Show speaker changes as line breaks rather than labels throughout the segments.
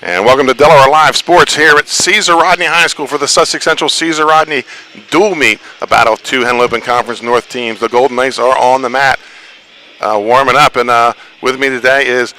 And welcome to Delaware Live Sports here at Caesar Rodney High School for the Sussex Central Caesar Rodney dual meet, a battle of two Henlopen Conference North teams. The Golden Knights are on the mat warming up, and with me today is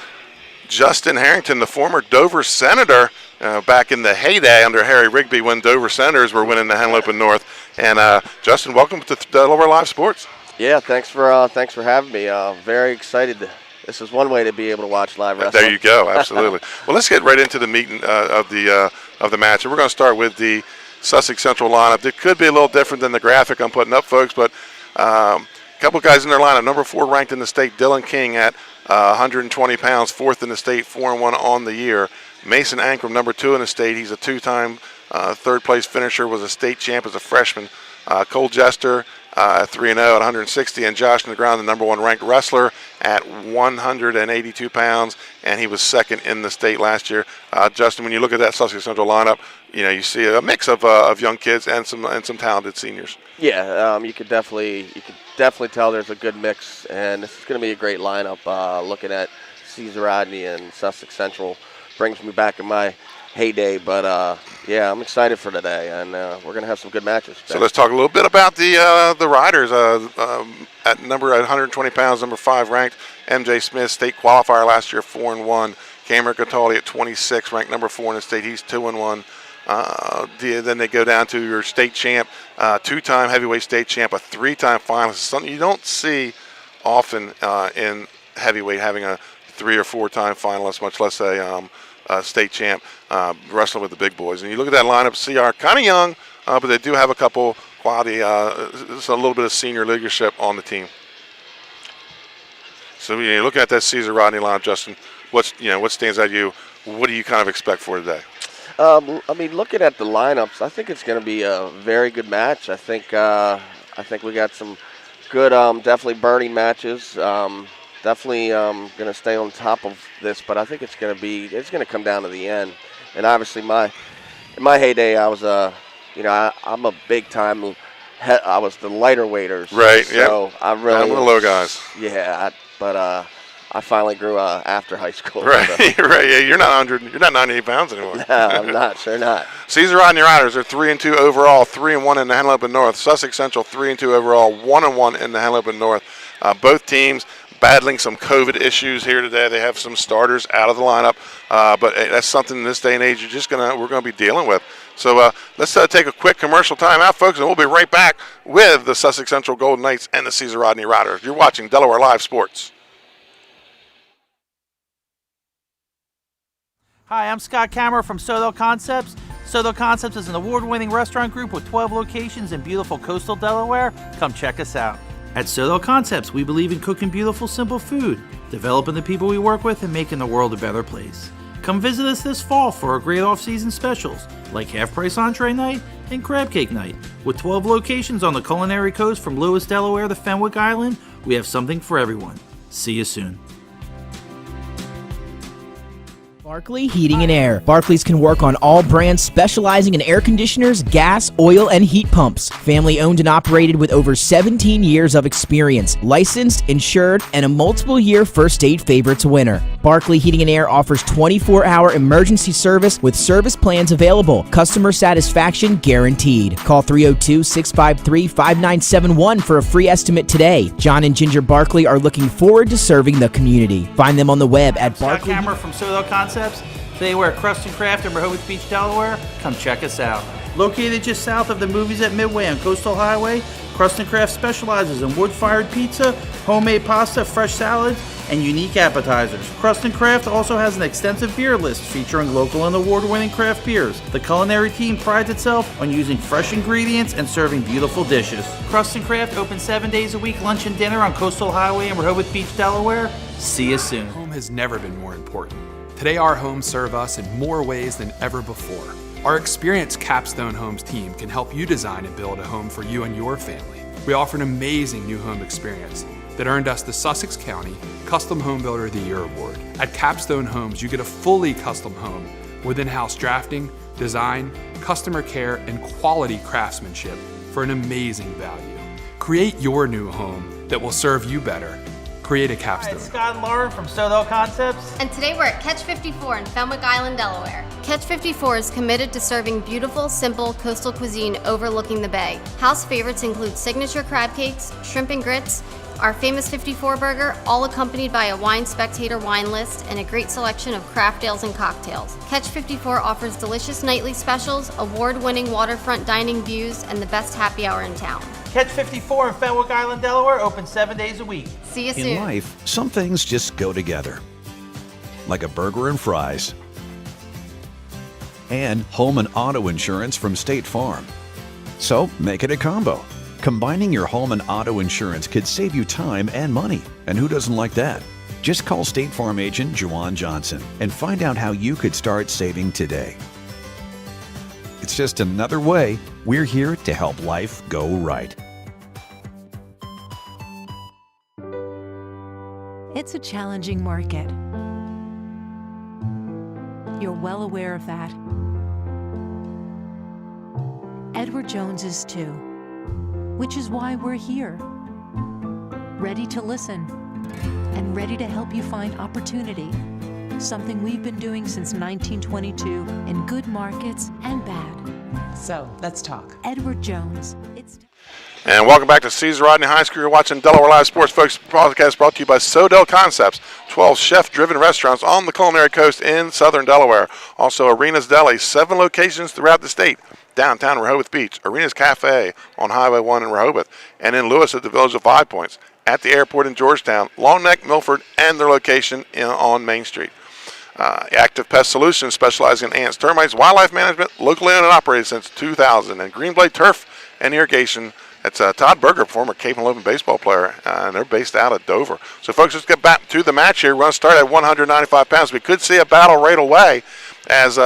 Justin Harrington, the former Dover Senator, back in the heyday under Harry Rigby when Dover Senators were winning the Henlopen North. And Justin, welcome to Delaware Live Sports.
Yeah, thanks for having me. Very excited. This is one way to be able to watch live wrestling.
There you go, absolutely. Well, let's get right into the meeting of the match, and we're going to start with the Sussex Central lineup. It could be a little different than the graphic I'm putting up, folks, but a couple guys in their lineup. Number 4 ranked in the state, Dylan King at 120 pounds, 4th in the state, 4-1 on the year. Mason Ankrum, number 2 in the state. He's a 2-time third-place finisher, was a state champ as a freshman. Cole Jester, 3-0 at 160, and Josh Negron, the number 1 ranked wrestler at 182 pounds, and he was 2nd in the state last year. Justin, when you look at that Sussex Central lineup, you see a mix of young kids and some talented seniors.
Yeah, you could definitely tell there's a good mix, and this is going to be a great lineup. Looking at Caesar Rodney and Sussex Central brings me back in my heyday, but yeah, I'm excited for today, and we're going to have some good matches today.
So let's talk a little bit about the Riders. At 120 pounds, number 5 ranked, MJ Smith, state qualifier last year, 4-1. Cameron Cataldi at 26, ranked number 4 in the state. He's 2-1. Then they go down to your state champ, 2-time heavyweight state champ, a 3-time finalist. Something you don't see often in heavyweight, having a 3 or 4-time finalist, much less a state champ, wrestling with the big boys. And you look at that lineup, CR kind of young, but they do have a couple quality, a little bit of senior leadership on the team. So you're looking at that Caesar Rodney lineup, Justin. What stands out to you? What do you kind of expect for today?
I mean, looking at the lineups, I think it's going to be a very good match. I think we got some good, definitely burning matches. Definitely going to stay on top of this, but I think it's going to come down to the end. And obviously, in my heyday, I was I'm a big time. I was the lighter weighters,
right?
So
yeah.
I'm the
low guys.
Yeah, but I finally grew after high school.
Right,
so.
Right. Yeah, you're not 100. You're not 98 pounds anymore.
No, I'm not. Sure not.
Caesar Rodney Riders are 3-2 overall, 3-1 in the Henlopen North. Sussex Central 3-2 overall, 1-1 in the Henlopen North. Both teams battling some COVID issues here today. They have some starters out of the lineup, but that's something in this day and age we're going to be dealing with. So let's take a quick commercial time out, folks, and we'll be right back with the Sussex Central Golden Knights and the Caesar Rodney Riders. You're watching Delaware Live Sports.
Hi, I'm Scott Kammerer from Sotho Concepts. Sotho Concepts is an award-winning restaurant group with 12 locations in beautiful coastal Delaware. Come check us out. At Sotho Concepts, we believe in cooking beautiful, simple food, developing the people we work with, and making the world a better place. Come visit us this fall for our great off-season specials, like half-price entree night and crab cake night. With 12 locations on the culinary coast from Lewis, Delaware to Fenwick Island, we have something for everyone. See you soon.
Barkley Heating and Air. Barkley's can work on all brands specializing in air conditioners, gas, oil, and heat pumps. Family owned and operated with over 17 years of experience. Licensed, insured, and a multiple-year First State Favorites winner. Barkley Heating and Air offers 24-hour emergency service with service plans available. Customer satisfaction guaranteed. Call 302-653-5971 for a free estimate today. John and Ginger Barkley are looking forward to serving the community. Find them on the web at Barkley.
Scott Kammerer from Sotho Concepts. Today we're at Crust & Craft in Rehoboth Beach, Delaware. Come check us out. Located just south of the movies at Midway on Coastal Highway, Crust & Craft specializes in wood-fired pizza, homemade pasta, fresh salads, and unique appetizers. Crust & Craft also has an extensive beer list featuring local and award-winning craft beers. The culinary team prides itself on using fresh ingredients and serving beautiful dishes. Crust & Craft open 7 days a week, lunch and dinner on Coastal Highway in Rehoboth Beach, Delaware. See you soon.
Home has never been more important. Today, our homes serve us in more ways than ever before. Our experienced Capstone Homes team can help you design and build a home for you and your family. We offer an amazing new home experience that earned us the Sussex County Custom Home Builder of the Year Award. At Capstone Homes, you get a fully custom home with in-house drafting, design, customer care, and quality craftsmanship for an amazing value. Create your new home that will serve you better. create a
Hi,
capstone.
it's Scott and Lauren from Sodell Concepts.
And today we're at Catch 54 in Fenwick Island, Delaware. Catch 54 is committed to serving beautiful, simple coastal cuisine overlooking the bay. House favorites include signature crab cakes, shrimp and grits, our famous 54 burger, all accompanied by a wine spectator wine list and a great selection of craft ales and cocktails. Catch 54 offers delicious nightly specials, award-winning waterfront dining views, and the best happy hour in town.
Catch 54 in Fenwick Island, Delaware, open 7 days a week.
See you soon.
In life, some things just go together. Like a burger and fries. And home and auto insurance from State Farm. So make it a combo. Combining your home and auto insurance could save you time and money. And who doesn't like that? Just call State Farm agent Juwan Johnson and find out how you could start saving today. It's just another way we're here to help life go right.
It's a challenging market. You're well aware of that. Edward Jones is too, which is why we're here. Ready to listen and ready to help you find opportunity. Something we've been doing since 1922 in good markets and bad.
So let's talk.
Edward Jones.
And welcome back to Caesar Rodney High School. You're watching Delaware Live Sports Folks podcast brought to you by Sodell Concepts, 12 chef-driven restaurants on the culinary coast in southern Delaware. Also, Arena's Deli, 7 locations throughout the state. Downtown Rehoboth Beach, Arena's Cafe on Highway 1 in Rehoboth, and in Lewis at the Village of 5 Points, at the airport in Georgetown, Long Neck, Milford, and their location on Main Street. Active Pest Solutions, specializing in ants, termites, wildlife management, locally owned and operated since 2000. And Greenblade Turf and Irrigation. It's Todd Berger, former Cape and Logan baseball player, and they're based out of Dover. So, folks, let's get back to the match here. We're going to start at 195 pounds. We could see a battle right away as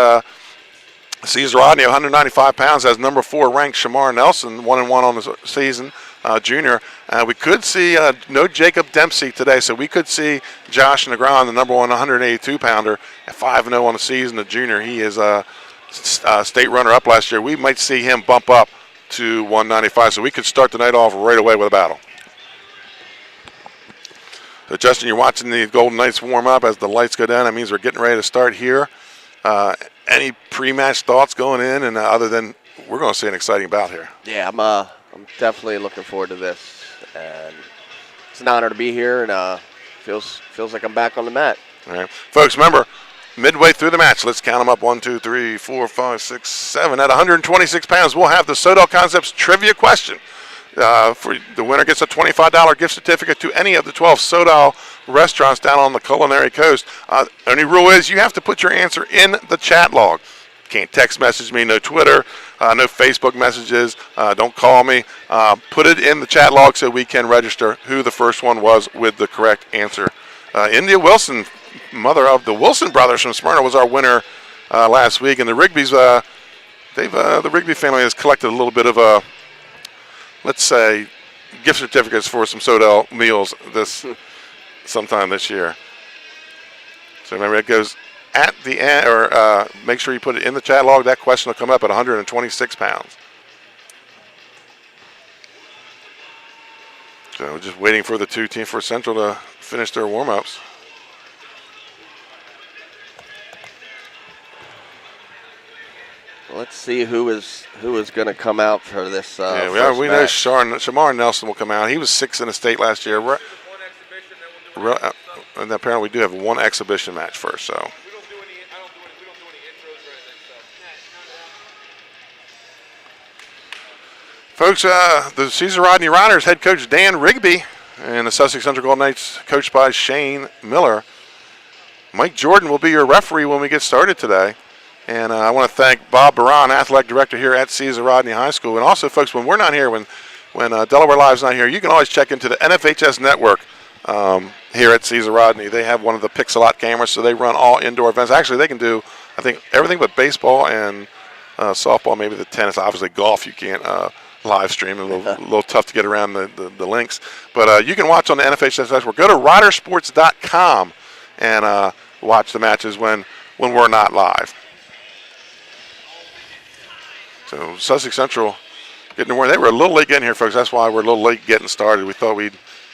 Caesar Rodney, 195 pounds, has number 4 ranked Shamar Nelson, 1-1 on the season, junior. We could see no Jacob Dempsey today, so we could see Josh Negron, the number 1 182-pounder, at 5-0 on the season, the junior. He is a state runner-up last year. We might see him bump up to 195, so we could start the night off right away with a battle. So, Justin, you're watching the Golden Knights warm up as the lights go down. That means we're getting ready to start here. Any pre-match thoughts going in, and other than we're going to see an exciting bout here?
Yeah, I'm definitely looking forward to this, and it's an honor to be here, and feels like I'm back on the mat.
All right, folks. Remember, midway through the match, let's count them up: 1, 2, 3, 4, 5, 6, 7. At 126 pounds, we'll have the Sodell Concepts trivia question. For the winner gets a $25 gift certificate to any of the 12 Sodell restaurants down on the culinary coast. Only rule is you have to put your answer in the chat log. Can't text message me, no Twitter, no Facebook messages, don't call me. Put it in the chat log so we can register who the first one was with the correct answer. India Wilson, mother of the Wilson brothers from Smyrna, was our winner last week. And the Rigby's, the Rigby family has collected a little bit of let's say, gift certificates for some Sodell meals sometime this year. So remember, it goes at the end, or make sure you put it in the chat log. That question will come up at 126 pounds. So we're just waiting for the 2 team for Central to finish their warm-ups.
Let's see who is going to come out for this.
We know Shamar Nelson will come out. He was 6th in the state last year. And apparently we do have one exhibition match first. So. Folks, the Caesar Rodney Riders head coach Dan Rigby and the Sussex Central Golden Knights coached by Shane Miller. Mike Jordan will be your referee when we get started today. And I want to thank Bob Baran, athletic director here at Caesar Rodney High School. And also, folks, when we're not here, when Delaware Live's not here, you can always check into the NFHS network here at Caesar Rodney. They have one of the Pixelot cameras, so they run all indoor events. Actually, they can do, I think, everything but baseball and softball, maybe the tennis. Obviously, golf you can't live stream. A little tough to get around the links. But you can watch on the NFHS network. Go to ridersports.com and watch the matches when we're not live. So Sussex Central getting to where they were a little late getting here, folks. That's why we're a little late getting started. We thought we'd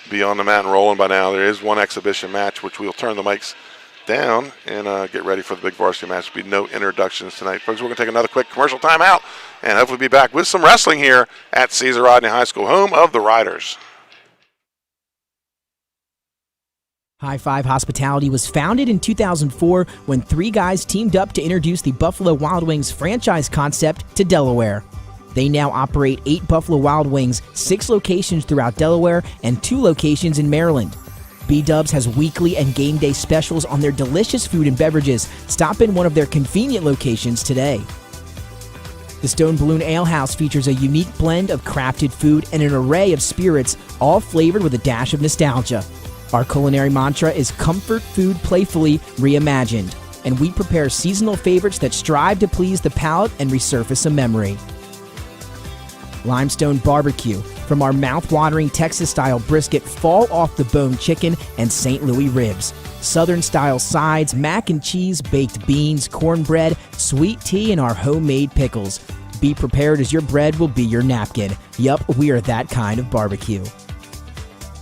be on the mat and rolling by now. There is one exhibition match, which we'll turn the mics down and get ready for the big varsity match. There'll be no introductions tonight. Folks, we're going to take another quick commercial timeout and hopefully be back with some wrestling here at Caesar Rodney High School, home of the Riders.
High Five Hospitality was founded in 2004 when three guys teamed up to introduce the Buffalo Wild Wings franchise concept to Delaware. They now operate 8 Buffalo Wild Wings, 6 locations throughout Delaware, and 2 locations in Maryland. B-Dubs has weekly and game day specials on their delicious food and beverages. Stop in one of their convenient locations today. The Stone Balloon Ale House features a unique blend of crafted food and an array of spirits, all flavored with a dash of nostalgia. Our culinary mantra is comfort food playfully reimagined, and we prepare seasonal favorites that strive to please the palate and resurface a memory. Limestone Barbecue, from our mouth-watering Texas-style brisket, fall-off-the-bone chicken, and St. Louis ribs. Southern-style sides, mac and cheese, baked beans, cornbread, sweet tea, and our homemade pickles. Be prepared as your bread will be your napkin. Yup, we are that kind of barbecue.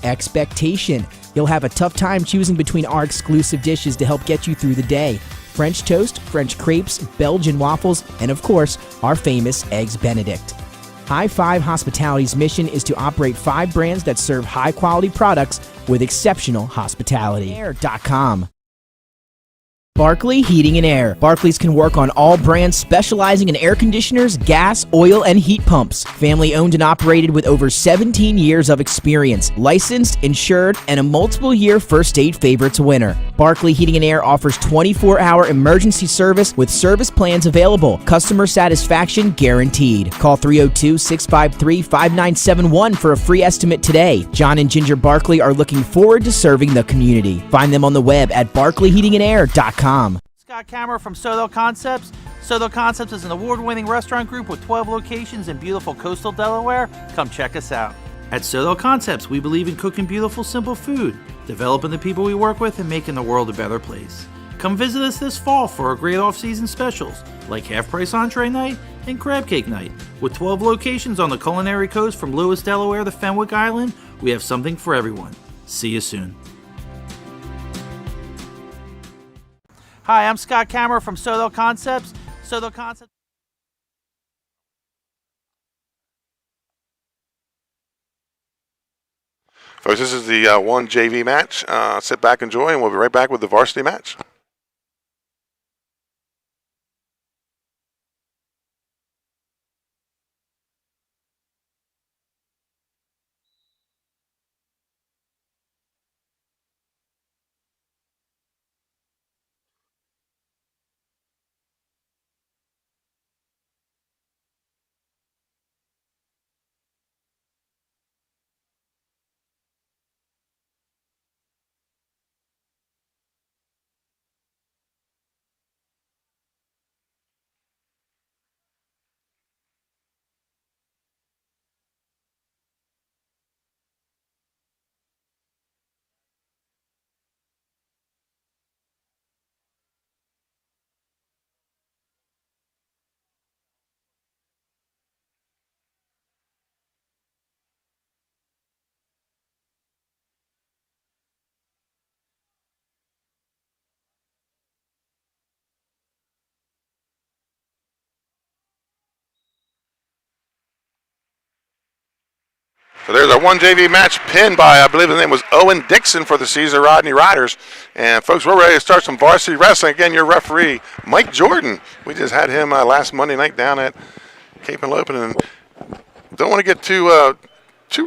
Expectation. You'll have a tough time choosing between our exclusive dishes to help get you through the day. French toast, French crepes, Belgian waffles, and of course, our famous Eggs Benedict. High Five Hospitality's mission is to operate 5 brands that serve high-quality products with exceptional hospitality. Air.com. Barkley Heating and Air. Barclays can work on all brands specializing in air conditioners, gas, oil, and heat pumps. Family owned and operated with over 17 years of experience. Licensed, insured, and a multiple-year First Aid Favorites winner. Barkley Heating and Air offers 24-hour emergency service with service plans available. Customer satisfaction guaranteed. Call 302-653-5971 for a free estimate today. John and Ginger Barkley are looking forward to serving the community. Find them on the web at barkleyheatingandair.com.
Scott Kammerer from Soto Concepts. Soto Concepts is an award-winning restaurant group with 12 locations in beautiful coastal Delaware. Come check us out. At Soto Concepts, we believe in cooking beautiful, simple food, developing the people we work with, and making the world a better place. Come visit us this fall for our great off-season specials, like half-price entree night and crab cake night. With 12 locations on the culinary coast from Lewis, Delaware to Fenwick Island, we have something for everyone. See you soon. Hi, I'm Scott Kammerer from Soto Concepts. Soto Concepts.
Folks, this is the 1 JV match. Sit back, enjoy, and we'll be right back with the varsity match. So there's our 1 JV match pinned by, I believe his name was Owen Dixon for the Caesar Rodney Riders. And folks, we're ready to start some varsity wrestling. Again, your referee, Mike Jordan. We just had him last Monday night down at Cape and Lopin. And don't want to get too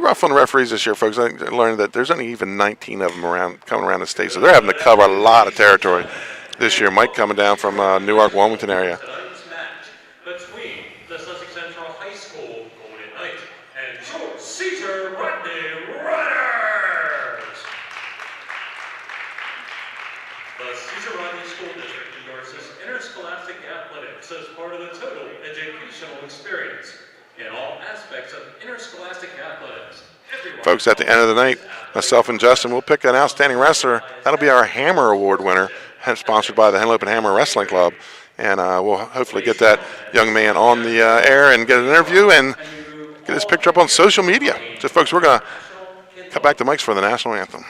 rough on the referees this year, folks. I learned that there's only even 19 of them coming around the state. So they're having to cover a lot of territory this year. Mike coming down from Newark, Wilmington area.
Tonight's match between the Sussex Central High School Golden Knights and Caesar Rodney Riders. The Caesar Rodney School District endorses interscholastic athletics as part of the total educational experience in all aspects of interscholastic athletics.
Folks, at the end of the night, myself and Justin will pick an outstanding wrestler. That'll be our Hammer Award winner, sponsored by the Henlopen Hammer Wrestling Club. And we'll hopefully get that young man on the air and get an interview and get his picture up on social media. So, folks, we're going to cut back the mics for the national anthem.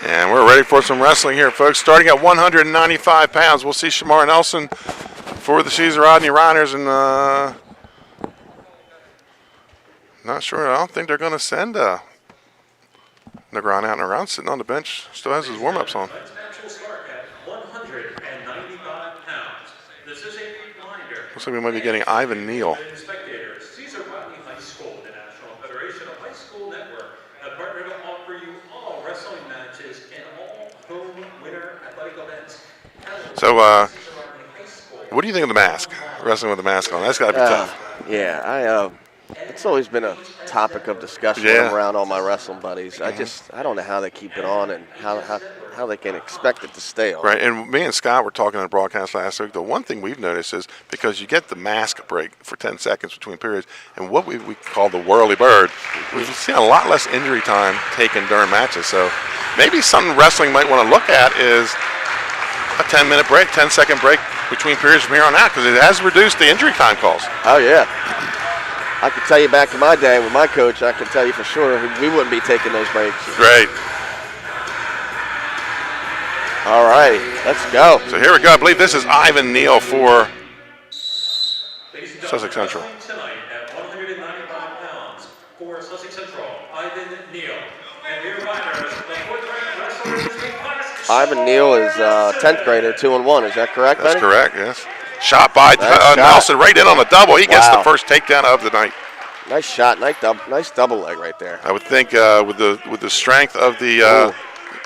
And we're ready for some wrestling here, folks. Starting at 195 pounds, we'll see Shamar Nelson for the Caesar Rodney Riders. And not sure. I don't think they're going to send Negron out and around, sitting on the bench. Still has his warm-ups on.
Tonight's match will start at 195 pounds. This is a reminder.
Looks like we might be getting Ivan Neal.
Spectators, Caesar Rodney High School, the National Federation of High School Network, have partnered to offer you all wrestling matches and all home winter athletic events.
So, what do you think of the mask? Wrestling with the mask on. That's got to be tough.
Yeah, it's always been a topic of discussion when I'm around all my wrestling buddies. I don't know how they keep it on and how they can expect it to stay on.
Right, and me and Scott were talking on the broadcast last week. The one thing we've noticed is because you get the mask break for 10 seconds between periods, and what we call the whirly bird, we've seen a lot less injury time taken during matches. So maybe something wrestling might want to look at is a 10-minute break, 10-second break between periods from here on out, because it has reduced the injury time calls.
Oh, yeah. I can tell you back in my day with my coach, I can tell you for sure we wouldn't be taking those breaks.
Right.
All right, let's go.
So here we go. I believe this is Ivan Neal for Sussex Central.
Tonight at 195 pounds for Sussex Central, Ivan Neal. And your riders, the fourth-ranked wrestler in this weight class.
Ivan Neal is 10th grader, 2-1. Is that correct,
That's
Benny?
correct, yes. Shot by
Nice
Nelson right in on the double. He gets
Wow.
the first takedown of the night.
Nice shot, nice double leg right there.
I would think with the strength of the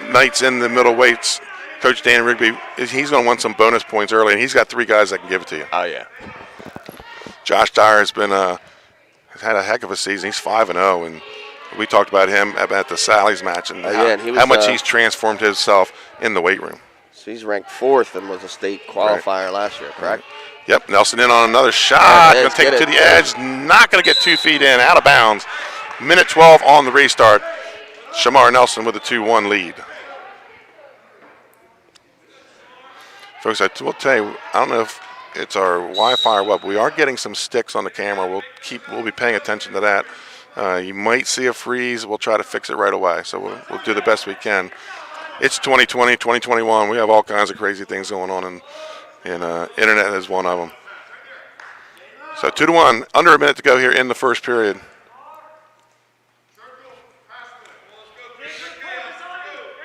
Knights in the middle weights, Coach Dan Rigby, he's going to want some bonus points early, and he's got 3 guys that can give it to you.
Oh, yeah.
Josh Dyer has had a heck of a season. He's 5-0, and we talked about him at the Sally's match and how much he's transformed himself in the weight room.
So he's ranked 4th and was a state qualifier last year, correct?
Yep, Nelson in on another shot. Going to take it to the edge.
Yeah.
Not going to get 2 feet in, out of bounds. Minute 12 on the restart. Shamar Nelson with a 2-1 lead. Folks, I will tell you, I don't know if it's our Wi-Fi or what, but we are getting some sticks on the camera. We'll be paying attention to that. You might see a freeze. We'll try to fix it right away. So we'll do the best we can. It's 2020, 2021. We have all kinds of crazy things going on, and internet is one of them. So 2-1, under a minute to go here in the first period.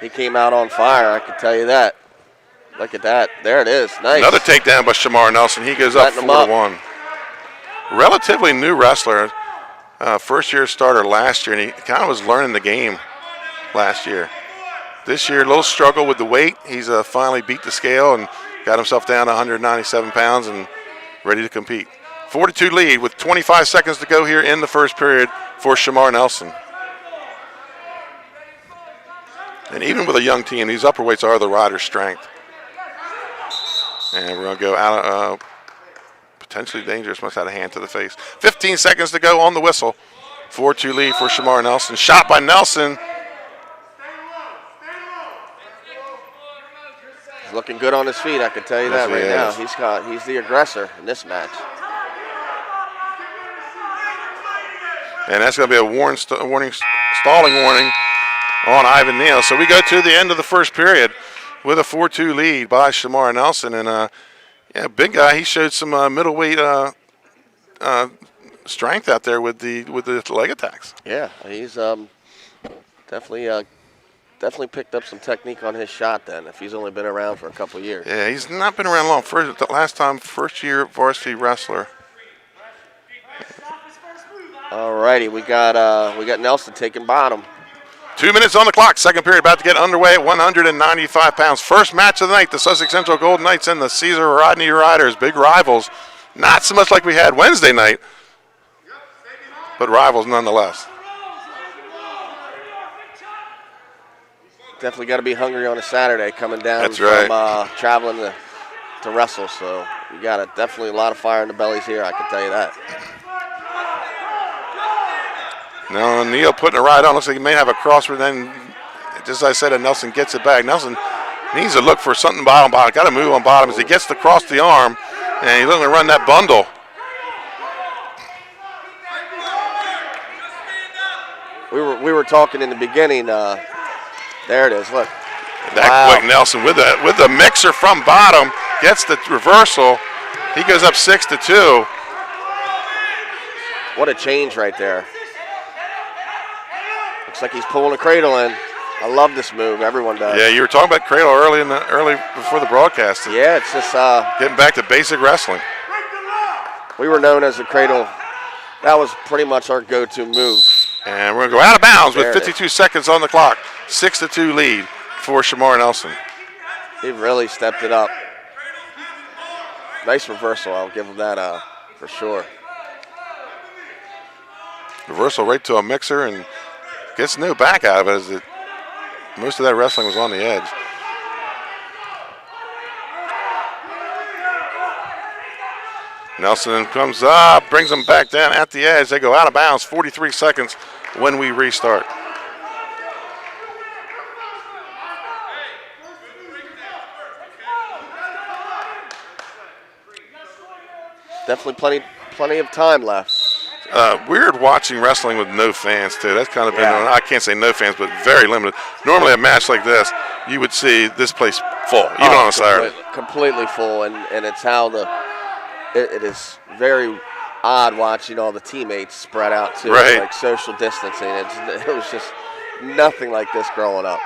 He came out on fire, I can tell you that. Look at that. There it is. Nice.
Another takedown by Shamar Nelson. He goes up 4-1. Relatively new wrestler. First-year starter last year, and he kind of was learning the game last year. This year, a little struggle with the weight. He's finally beat the scale and got himself down to 197 pounds and ready to compete. 4-2 lead with 25 seconds to go here in the first period for Shamar Nelson. And even with a young team, these upper weights are the rider's strength. And we're going to go out, potentially dangerous, must have had a hand to the face. 15 seconds to go on the whistle. 4-2 lead for Shamar Nelson. Shot by Nelson.
He's looking good on his feet, I can tell you that right now. He's the aggressor in this match.
And that's going to be a stalling warning on Ivan Neal. So we go to the end of the first period. with a 4-2 lead by Shamar Nelson. And, yeah, big guy. He showed some middleweight strength out there with the leg attacks.
Yeah, he's definitely picked up some technique on his shot then, if he's only been around for a couple years.
Yeah, he's not been around long. First year varsity wrestler.
All righty, we got Nelson taking bottom.
2 minutes on the clock. Second period about to get underway at 195 pounds. First match of the night, the Sussex Central Golden Knights and the Caesar Rodney Riders. Big rivals. Not so much like we had Wednesday night, but rivals nonetheless.
Definitely got to be hungry on a Saturday coming down
That's
from
right.
traveling to wrestle. So you got definitely a lot of fire in the bellies here, I can tell you that.
Now Neal putting it right on. Looks like he may have a cross, but then, just as I said, Nelson gets it back. Nelson needs to look for something bottom. Got to move on bottom as he gets across the arm, and he's looking to run that bundle.
We were talking in the beginning. There it is. Look.
That quick Nelson with the mixer from bottom gets the reversal. He goes up 6-2.
What a change right there. Looks like he's pulling a cradle in. I love this move. Everyone does.
Yeah, you were talking about cradle early before the broadcast.
Yeah, it's just
getting back to basic wrestling.
We were known as the cradle. That was pretty much our go-to move.
And we're going to go out of bounds
There
with 52 seconds on the clock. 6-2 lead for Shamar Nelson.
He really stepped it up. Nice reversal. I'll give him that for sure.
Reversal right to a mixer and gets no back out of it as most of that wrestling was on the edge. Nelson comes up, brings them back down at the edge. They go out of bounds, 43 seconds when we restart.
Definitely plenty of time left.
Weird watching wrestling with no fans, too. That's kind of been,
Yeah.
I can't say no fans, but very limited. Normally a match like this, you would see this place full, even on a Saturday.
Completely full, and it's how it is very odd watching all the teammates spread out, too.
Right.
Like social distancing. It was just nothing like this growing up.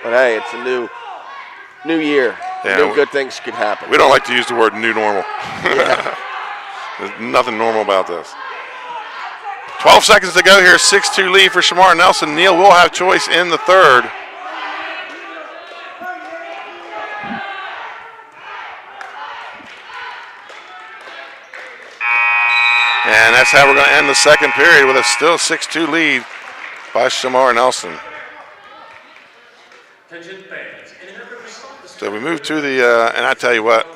But, hey, it's a new year.
Yeah,
New good things could happen.
We don't like to use the word new normal.
Yeah.
There's nothing normal about this. 12 seconds to go here. 6-2 lead for Shamar Nelson. Neal will have choice in the third. And that's how we're going to end the second period with a still 6-2 lead by Shamar Nelson. So we move to the, and I tell you what,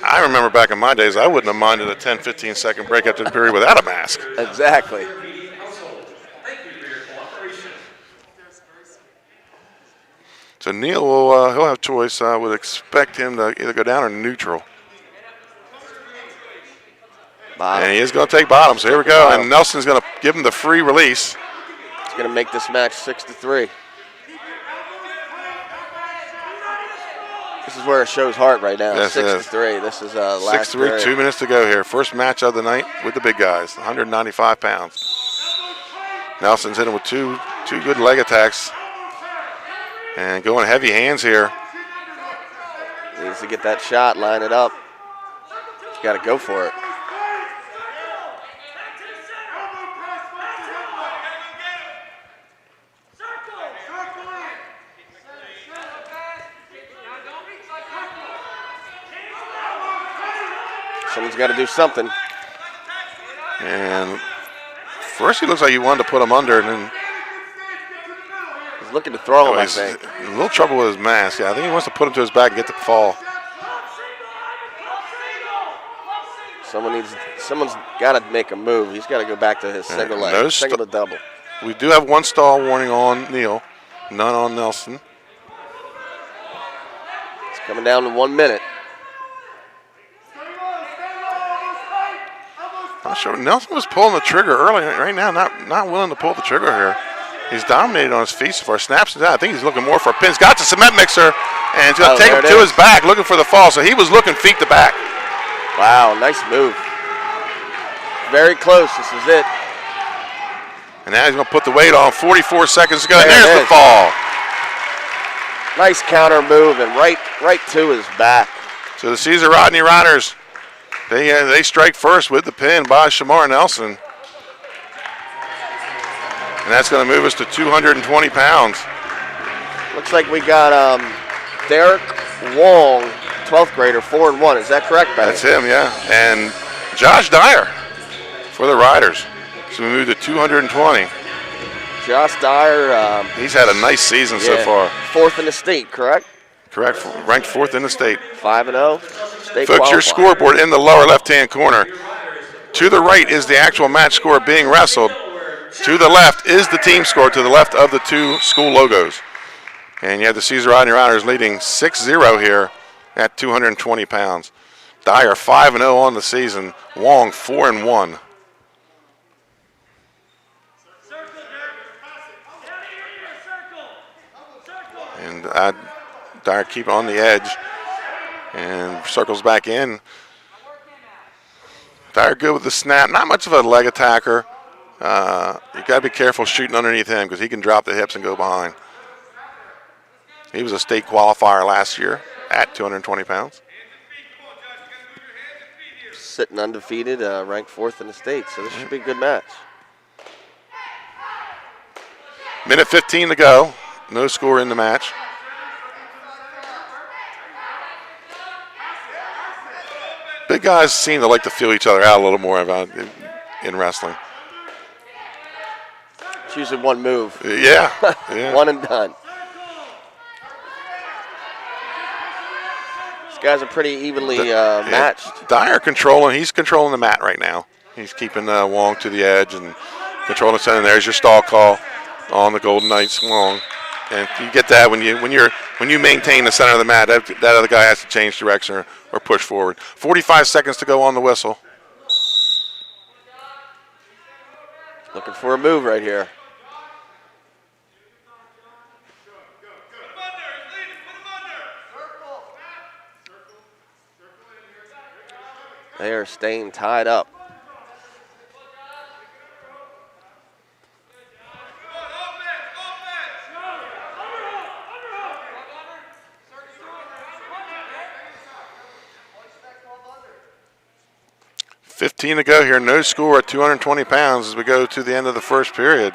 I remember back in my days, I wouldn't have minded a 10-15 second break after the period without a mask.
Exactly.
So Neal will he'll have choice. I would expect him to either go down or neutral.
Bottom.
And he is going to take bottom. So here we go. And Nelson's going to give him the free release.
It's going to make this match 6-3. This is where it shows heart right now.
Yes,
6-3. This is last
6-3,
period.
2 minutes to go here. First match of the night with the big guys, 195 pounds. Nelson's hitting with two good leg attacks. And going heavy hands here.
Needs to get that shot, line it up. He's got to go for it. Someone's got to do something.
And first he looks like he wanted to put him under, and then
he's looking to throw him, I
he's
think.
a little trouble with his mask. Yeah, I think he wants to put him to his back and get the fall.
Someone's got to make a move. He's got to go back to his single leg,
no
single to double.
We do have one stall warning on Neal, none on Nelson.
It's coming down to 1 minute.
Not sure. Nelson was pulling the trigger early. Right now, not willing to pull the trigger here. He's dominated on his feet so far. Snaps it out. I think he's looking more for a pin. He's got the cement mixer, and he's going to take him to his back, looking for the fall. So he was looking feet to back.
Wow, nice move. Very close. This is it.
And now he's going to put the weight on. 44 seconds to go. And there's the fall.
Nice counter move and right to his back.
So the Caesar Rodney Riders, they strike first with the pin by Shamar Nelson. And that's going to move us to 220 pounds.
Looks like we got Derek Wong, 12th grader, 4-1. Is that correct, Benny?
That's him, yeah. And Josh Dyer for the Riders. So we move to 220.
Josh Dyer.
He's had a nice season so far.
4th in the state, correct?
Correct. Ranked 4th in the state.
5-0. State
Folks, your
qualifier.
scoreboard in the lower left-hand corner. To the right is the actual match score being wrestled. To the left is the team score, to the left of the two school logos. And you have the Caesar Rodney Riders leading 6-0 here at 220 pounds. Dyer 5-0 on the season. Wong 4-1. And Dyer keep on the edge and circles back in. Dyer good with the snap. Not much of a leg attacker. You got to be careful shooting underneath him because he can drop the hips and go behind. He was a state qualifier last year at 220 pounds.
Sitting undefeated, ranked 4th in the state, so this should be a good match.
Minute 15 to go. No score in the match. Big guys seem to like to feel each other out a little more about in wrestling.
It's usually one move.
Yeah.
One and done. These guys are pretty evenly matched.
Dyer he's controlling the mat right now. He's keeping Wong to the edge and controlling the center. There's your stall call on the Golden Knights, Wong. And you get that when you maintain the center of the mat, that other guy has to change direction or push forward. 45 seconds to go on the whistle.
Looking for a move right here. They are staying tied up.
$15 to go here. No score at 220 pounds as we go to the end of the first period.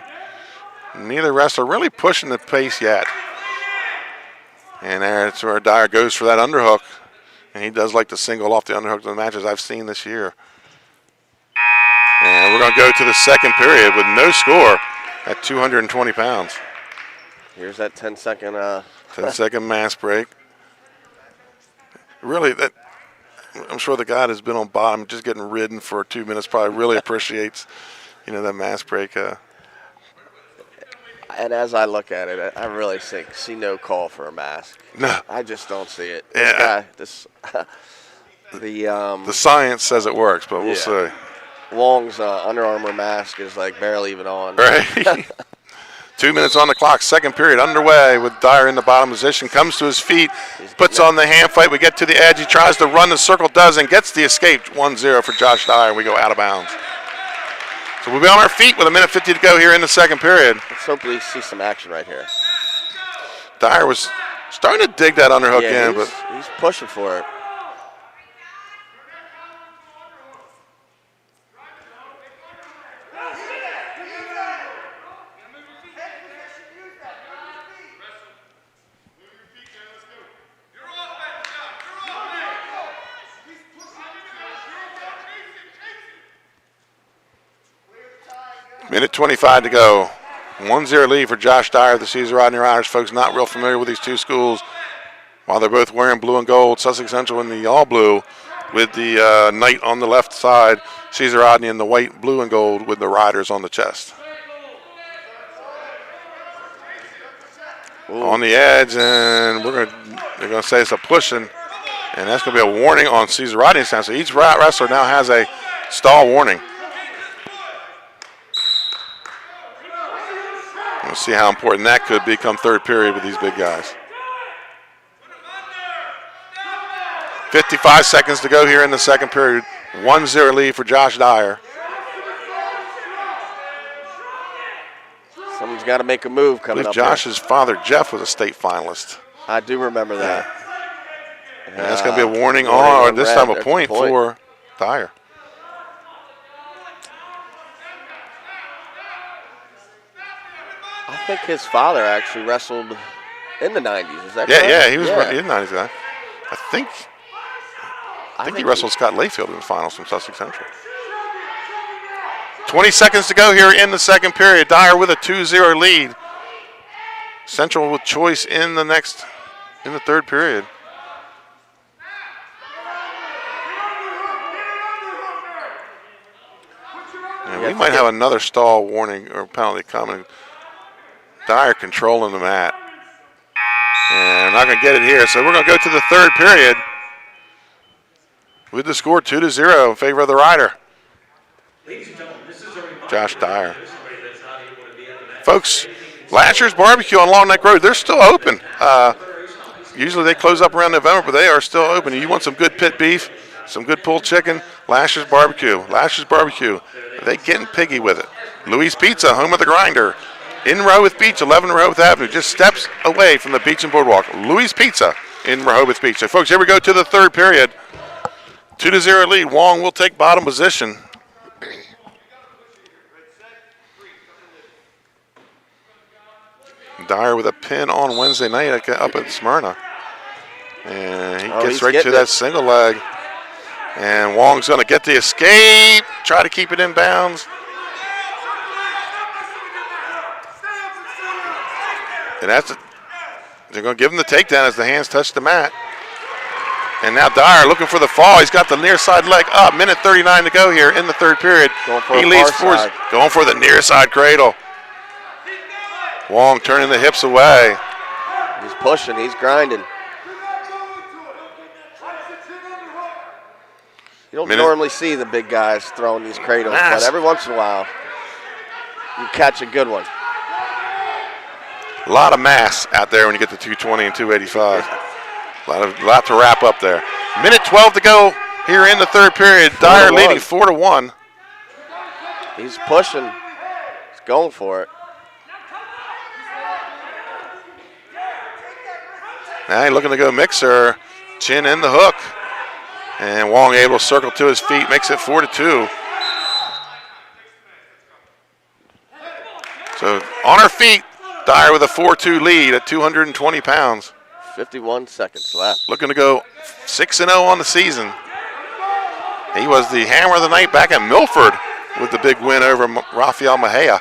Neither wrestler really pushing the pace yet. And that's where Dyer goes for that underhook. And he does like to single off the underhook in the matches I've seen this year. And we're going to go to the second period with no score at 220 pounds.
Here's that 10-second
10-second mass break. Really, I'm sure the guy that's been on bottom, just getting ridden for 2 minutes, probably really appreciates, that mass break.
And as I look at it, I really see no call for a mask.
No,
I just don't see it.
Yeah.
The
science says it works, but we'll see.
Wong's Under Armour mask is like barely even on.
Right. 2 minutes on the clock. Second period underway with Dyer in the bottom position. Comes to his feet, puts on the hand fight. We get to the edge. He tries to run the circle, does, and gets the escape. 1-0 for Josh Dyer, and we go out of bounds. So we'll be on our feet with a minute 50 to go here in the second period.
Let's hope we see some action right here.
Dyer was starting to dig that underhook in, but
he's pushing for it.
Minute 25 to go. 1-0 lead for Josh Dyer of the Caesar Rodney Riders. Folks not real familiar with these two schools. While they're both wearing blue and gold, Sussex Central in the all blue with the knight on the left side. Caesar Rodney in the white, blue, and gold with the Riders on the chest. Ooh. On the edge, and they're going to say it's a pushing, and that's going to be a warning on Caesar Rodney's time. So each wrestler now has a stall warning. We'll see how important that could be come third period with these big guys. 55 seconds to go here in the second period. 1-0 lead for Josh Dyer.
Someone's got to make a move coming up.
Josh's father, Jeff, was a state finalist.
I do remember that.
And that's going to be a warning or this time a point for Dyer.
I think his father actually wrestled in the 90s. Is that correct?
Yeah, he was in the 90s guy. I think he wrestled Scott Layfield in the finals from Sussex Central. 20 seconds to go here in the second period. Dyer with a 2-0 lead. Central with choice in the third period. And we might have another stall warning or penalty coming. Dyer controlling the mat. And not going to get it here. So we're going to go to the third period with the score 2-0 in favor of the Rider. Josh Dyer. Folks, Lasher's Barbecue on Long Neck Road, they're still open. Usually they close up around November, but they are still open. You want some good pit beef, some good pulled chicken, Lasher's Barbecue. Lasher's Barbecue, they getting piggy with it. Louis Pizza, home of the grinder. In Rehoboth Beach, 11 Rehoboth Avenue, just steps away from the beach and boardwalk. Louis Pizza in Rehoboth Beach. So, folks, here we go to the third period. 2-0 lead. Wong will take bottom position. Dyer with a pin on Wednesday night up at Smyrna. And he gets right to that single leg. And Wong's going to get the escape, try to keep it in bounds. And they're going to give him the takedown as the hands touch the mat. And now Dyer looking for the fall. He's got the near side leg up. Minute 39 to go here in the third period. He leads forward, going for the near side cradle. Wong turning the hips away.
He's pushing. He's grinding. You don't normally see the big guys throwing these cradles, but every once in a while you catch a good one.
A lot of mass out there when you get to 220 and 285. A lot to wrap up there. Minute 12 to go here in the third period. Dyer leading 4-1.
He's pushing. He's going for it.
Now he's looking to go mixer. Chin in the hook. And Wong able to circle to his feet. Makes it 4-2. So on her feet. Dyer with a 4-2 lead at 220 pounds.
51 seconds left.
Looking to go 6-0 on the season. He was the hammer of the night back at Milford with the big win over Rafael Mejia.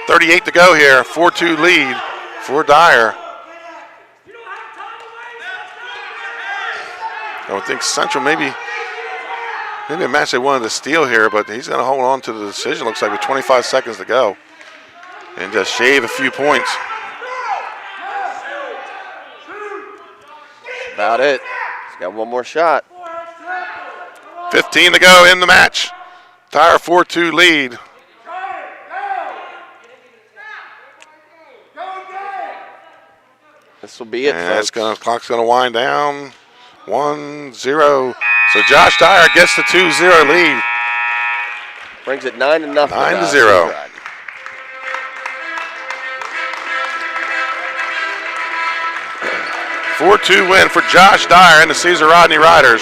.38 to go here. 4-2 lead for Dyer. I would think Central maybe a match they wanted to steal here, but he's going to hold on to the decision, looks like, with 25 seconds to go. And just shave a few points.
About it. He's got one more shot.
15 to go in the match. Dyer 4-2 lead.
This will be it,
and clock's going to wind down. 1-0. So Josh Dyer gets the 2-0 lead.
Brings it 9-0.
9-0. .42 win for Josh Dyer and the Caesar Rodney Riders.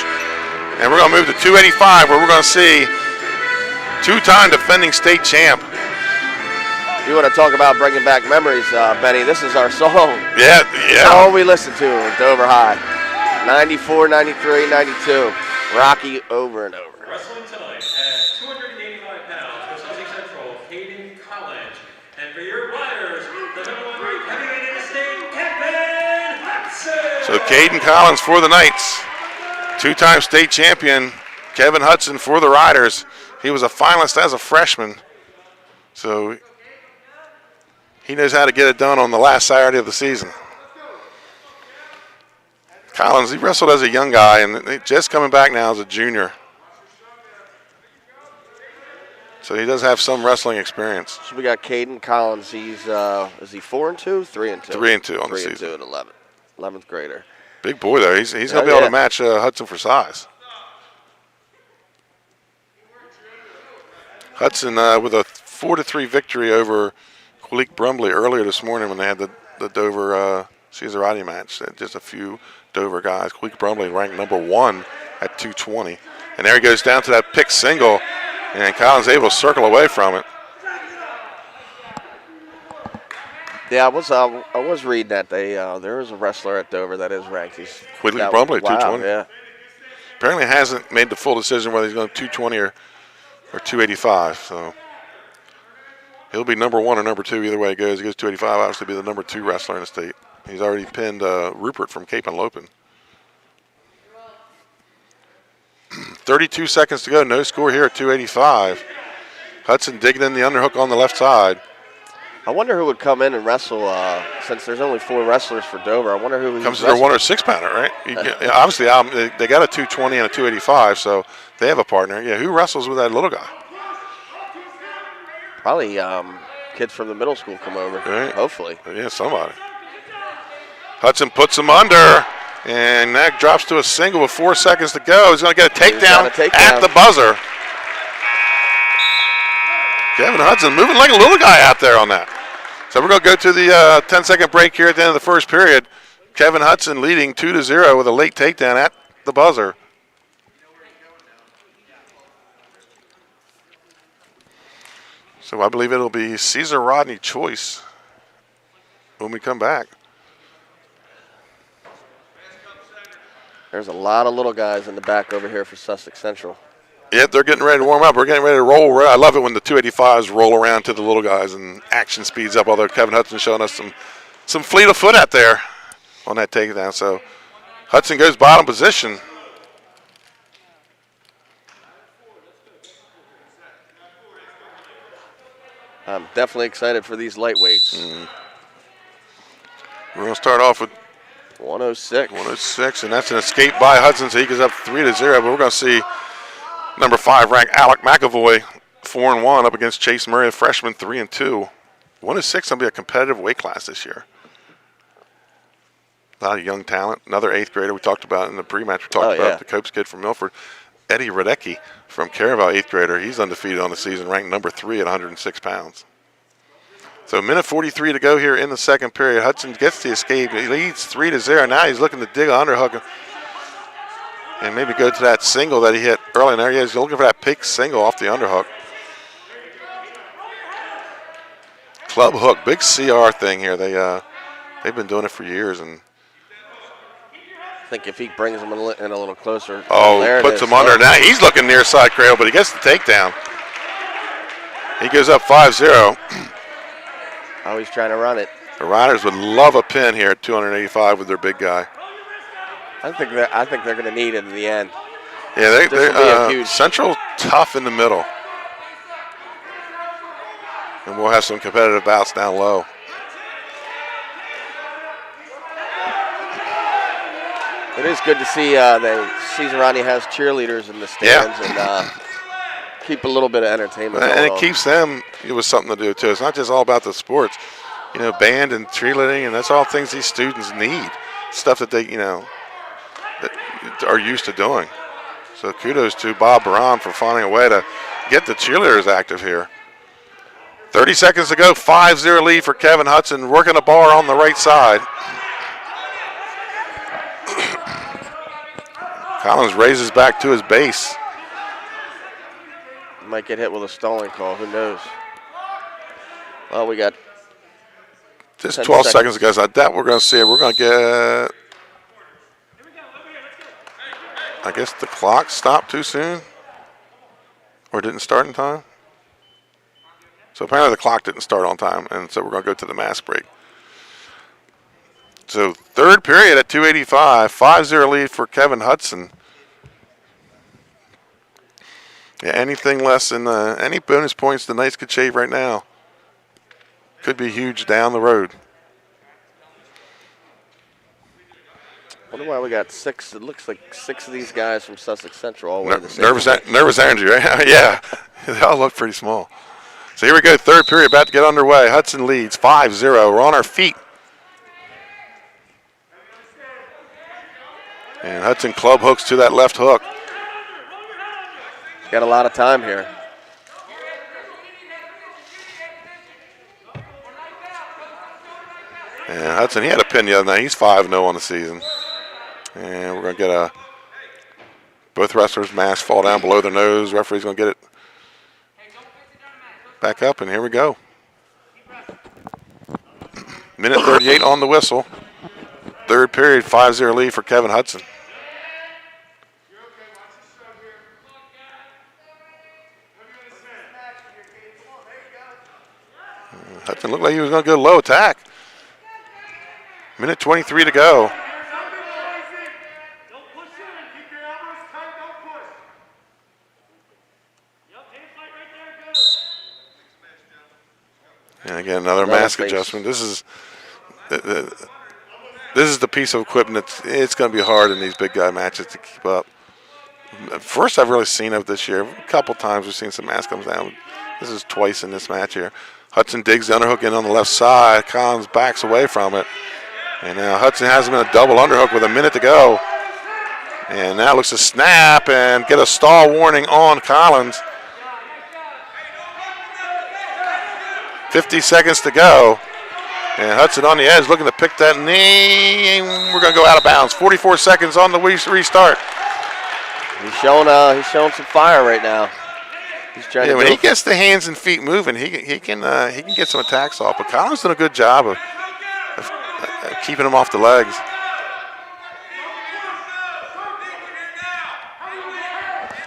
And we're going to move to 285, where we're going to see two-time defending state champ.
You want to talk about bringing back memories, Benny? This is our song.
Yeah.
All we listened to at Dover High. 94, 93, 92. Rocky over and over.
Wrestling tonight at 285 pounds for Sussex Central, Caden Collins. And for your Riders, the #1 ranked heavyweight in the state, Kevin Hudson.
So Caden Collins for the Knights. Two-time state champion, Kevin Hudson for the Riders. He was a finalist as a freshman. So he knows how to get it done on the last Saturday of the season. Collins, he wrestled as a young guy and just coming back now as a junior. So he does have some wrestling experience.
So we got Caden Collins. He's is he 4-2, 3-2?
3-2 on the season.
3-2 at 11th grader.
Big boy though. He's going to be able to match Hudson for size. Hudson with a 4-3 victory over Quilique Brumley earlier this morning when they had the Dover Caesar Rodney match. Just a few Dover guys. Quilique Brumley ranked number 1 at 220. And there he goes down to that pick single, and Collins able to circle away from it.
Yeah, I was reading that there is a wrestler at Dover that is ranked. He's
Quilique Brumley, 220.
Yeah.
Apparently hasn't made the full decision whether he's going to 220 or 285. So he'll be number 1 or number 2 either way it goes. He goes 285, obviously be the number 2 wrestler in the state. He's already pinned Rupert from Cape and Lopin. 32 seconds to go. No score here at 285. Hudson digging in the underhook on the left side.
I wonder who would come in and wrestle since there's only 4 wrestlers for Dover. I wonder who
comes to their 106 pounder, right? Obviously, they got a 220 and a 285, so they have a partner. Yeah, who wrestles with that little guy?
Probably kids from the middle school come over.
Right.
Hopefully.
Yeah, somebody. Hudson puts him under, and that drops to a single with 4 seconds to go. He's going to get a takedown at the buzzer. Kevin Hudson moving like a little guy out there on that. So we're going to go to the 10-second break here at the end of the first period. Kevin Hudson leading 2-0 with a late takedown at the buzzer. So I believe it'll be Caesar Rodney choice when we come back.
There's a lot of little guys in the back over here for Sussex Central.
Yep, they're getting ready to warm up. We're getting ready to roll. I love it when the 285s roll around to the little guys and action speeds up, although Kevin Hudson showing us some fleet of foot out there on that takedown. So Hudson goes bottom position.
I'm definitely excited for these lightweights.
We're going to start off with
106.
106, and that's an escape by Hudson, so he goes up 3-0. But we're going to see number 5 ranked Alec McAvoy 4-1 up against Chase Murray, a freshman 3-2. 106 going to be a competitive weight class this year. A lot of young talent. Another 8th grader we talked about in the pre-match. We talked about the Copes kid from Milford. Eddie Radecki from Caraval, 8th grader. He's undefeated on the season, ranked number 3 at 106 pounds. So 1:43 to go here in the second period. Hudson gets the escape. He leads 3-0. Now he's looking to dig an underhook and maybe go to that single that he hit early in there. He's looking for that pick single off the underhook. Club hook, big CR thing here. They've been doing it for years, and
I think if he brings him in a little closer.
Puts him under. Now he's looking near side cradle, but he gets the takedown. He goes up 5-0.
Oh, he's trying to run it.
The Riders would love a pin here at 285 with their big guy.
I think they're going to need it in the end.
Yeah, they're
huge.
Central tough in the middle. And we'll have some competitive bouts down low.
It is good to see that Caesar Rodney has cheerleaders in the stands and keep a little bit of entertainment going
And it
on.
keeps them with something to do, too. It's not just all about the sports. You know, band and cheerleading, and that's all things these students need. Stuff that they, that are used to doing. So kudos to Bob Baran for finding a way to get the cheerleaders active here. 30 seconds to go, 5-0 lead for Kevin Hudson, working a bar on the right side. Collins raises back to his base.
Might get hit with a stalling call. Who knows? Well, we got
just 12 seconds to go. So I doubt we're going to see it. We're going to get, I guess the clock stopped too soon or didn't start in time. So apparently the clock didn't start on time, and so we're going to go to the mass break. So third period at 285, 5-0 lead for Kevin Hudson. Yeah, anything less than any bonus points the Knights could shave right now could be huge down the road.
Wonder why we got 6. It looks like 6 of these guys from Sussex Central all wear the same.
Nervous energy, right? Yeah, they all look pretty small. So here we go, third period about to get underway. Hudson leads 5-0. We're on our feet. And Hudson club hooks to that left hook.
Got a lot of time here.
And Hudson, he had a pin the other night. He's 5-0 on the season. And we're going to get both wrestlers' masks fall down below their nose. Referee's going to get it back up, and here we go. Minute 38 on the whistle. Third period, 5-0 lead for Kevin Hudson. Hudson looked like he was going to go low attack. Minute 23 to go. And again, another mask adjustment. This is the piece of equipment it's going to be hard in these big guy matches to keep up. First I've really seen of this year. A couple times we've seen some mask comes down. This is twice in this match here. Hudson digs the underhook in on the left side. Collins backs away from it. And now Hudson has him in a double underhook with a minute to go. And now looks to snap and get a stall warning on Collins. 50 seconds to go. And Hudson on the edge looking to pick that knee. And we're going to go out of bounds. 44 seconds on the restart.
He's showing some fire right now. He's trying
when he gets the hands and feet moving, he can get some attacks off. But Collins done a good job of keeping him off the legs.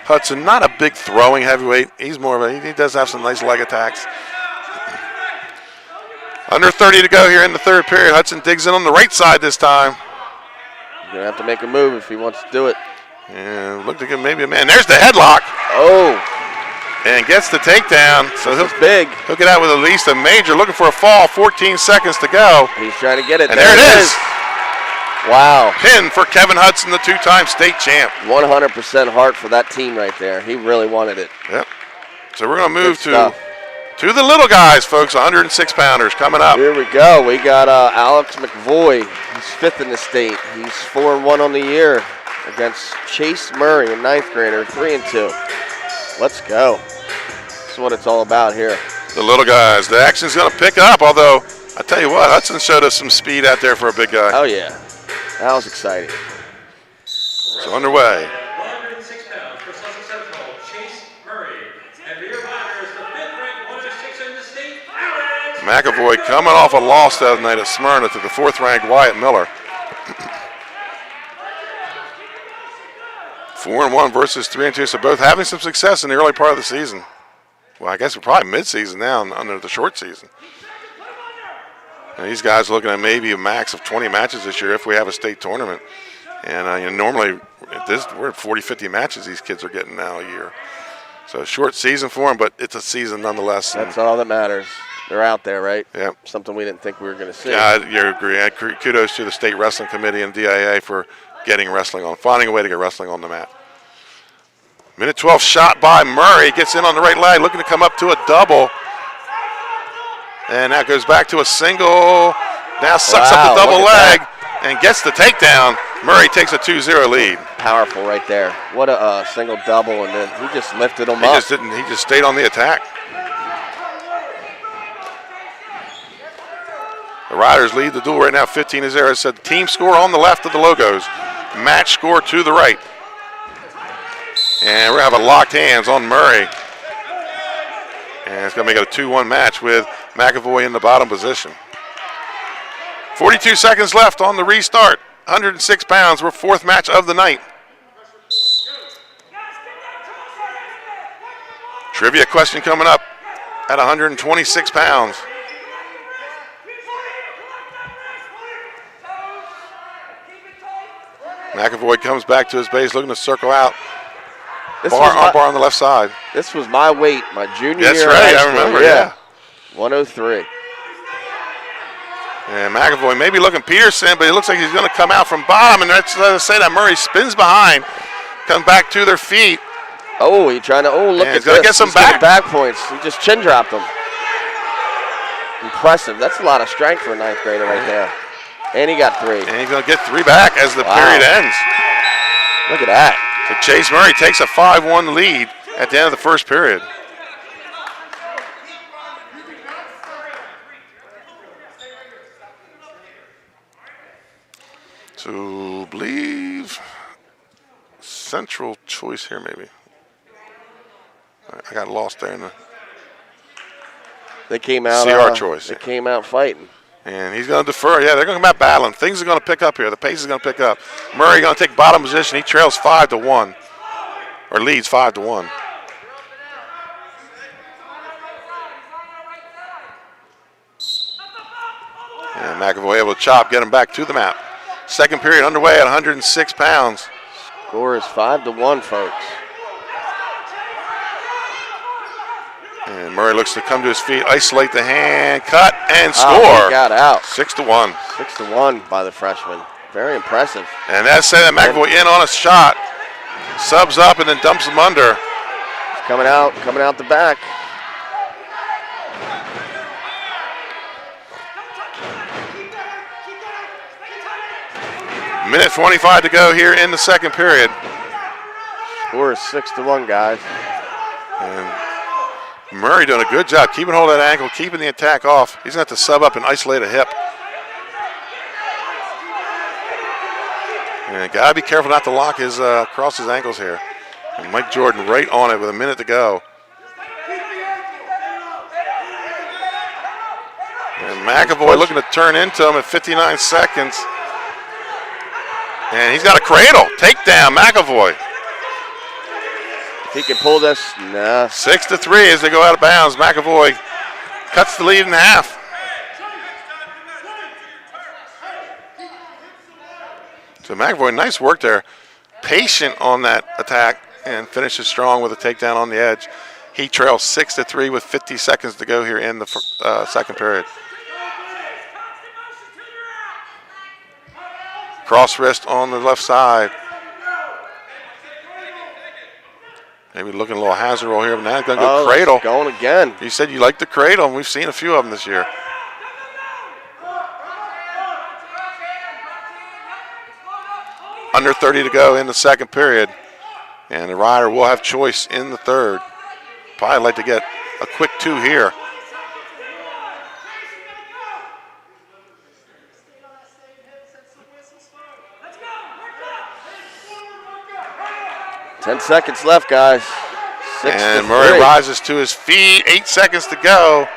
Hudson, not a big throwing heavyweight. He's more of he does have some nice leg attacks. Under 30 to go here in the third period. Hudson digs in on the right side this time.
He's going to have to make a move if he wants to do it.
And looked like maybe a man. There's the headlock.
Oh.
And gets the takedown. So he'll get out with at least a major. Looking for a fall. 14 seconds to go.
He's trying to get it.
And there it is.
Wow.
Pin for Kevin Hudson, the two-time state champ.
100% heart for that team right there. He really wanted it.
Yep. So we're going to move to the little guys, folks. 106-pounders coming up.
Here we go. We got Alex McVoy. He's 5th in the state. He's 4-1 on the year against Chase Murray, a 9th grader, 3-2. Let's go. That's what it's all about here.
The little guys. The action's going to pick up, although I tell you what, Hudson showed us some speed out there for a big guy.
Oh, yeah. That was exciting.
So underway.
106 pounds for Sussex Central, Chase Murray. And rear riders, the 5th-ranked 106 in the state, Alex
McAvoy coming off a loss the other night at Smyrna to the 4th-ranked Wyatt Miller. 4-1 versus 3-2, so both having some success in the early part of the season. Well, I guess we're probably mid-season now under the short season. And these guys are looking at maybe a max of 20 matches this year if we have a state tournament. And normally we're at 40, 50 matches these kids are getting now a year. So short season for them, but it's a season nonetheless.
That's all that matters. They're out there, right?
Yeah.
Something we didn't think we were going to see.
Yeah, you agree. Kudos to the State Wrestling Committee and DIA for finding a way to get wrestling on the mat. Minute 12 shot by Murray. Gets in on the right leg, looking to come up to a double. And that goes back to a single. Now sucks up the double leg and gets the takedown. Murray takes a 2-0 lead.
Powerful right there. What a single double, and then he just lifted him up.
He just stayed on the attack. The Riders lead the duel right now 15-0. It said team score on the left of the logos. Match score to the right. And we're going to have a locked hands on Murray. And it's going to make it a 2-1 match with McAvoy in the bottom position. 42 seconds left on the restart. 106 pounds. We're 4th match of the night. Trivia question coming up at 126 pounds. McAvoy comes back to his base looking to circle out. Arm bar on the left side.
This was my weight, my junior year.
That's right, I remember, yeah.
103.
And McAvoy maybe looking Peterson, but it looks like he's going to come out from bottom. And let's say that Murray spins behind, comes back to their feet.
Oh, he's trying to. Oh, look at
he's going to get some
He's getting
back
points. He just chin dropped him. Impressive. That's a lot of strength for a 9th grader right there. And he got 3.
And he's going to get 3 back as the period ends.
Look at that.
So Chase Murray takes a 5-1 lead at the end of the first period. To believe Central choice here, maybe. I got lost there in the
They came out.
CR choice.
They came out fighting.
And he's going to defer. Yeah, they're going to come out battling. Things are going to pick up here. The pace is going to pick up. Murray going to take bottom position. He trails 5-1, or leads 5-1. And McAvoy able to chop, get him back to the map. Second period underway at 106 pounds.
Score is 5-1, folks.
And Murray looks to come to his feet, isolate the hand, cut, and score.
Oh, he got out.
6-1.
6-1 by the freshman. Very impressive.
And that's said that McAvoy in on a shot. Subs up and then dumps him under.
He's coming out the back.
Minute 25 to go here in the second period.
Score is 6-1, guys.
And Murray doing a good job keeping hold of that ankle, keeping the attack off. He's going to have to sub up and isolate a hip. And got to be careful not to lock his cross his ankles here. And Mike Jordan right on it with a minute to go. And McAvoy looking to turn into him at 59 seconds. And he's got a cradle. Takedown, McAvoy.
If he can pull this, nah.
6-3 as they go out of bounds. McAvoy cuts the lead in half. So McAvoy, nice work there. Patient on that attack and finishes strong with a takedown on the edge. He trails 6-3 with 50 seconds to go here in the second period. Cross wrist on the left side. Maybe looking a little hazard roll here, but now he's going to go cradle.
Going again.
You said you liked the cradle, and we've seen a few of them this year. Under 30 to go in the second period. And the rider will have choice in the third. Probably like to get a quick 2 here.
Ten seconds left, guys. 6-3.
And Murray rises to his feet. 8 seconds to go.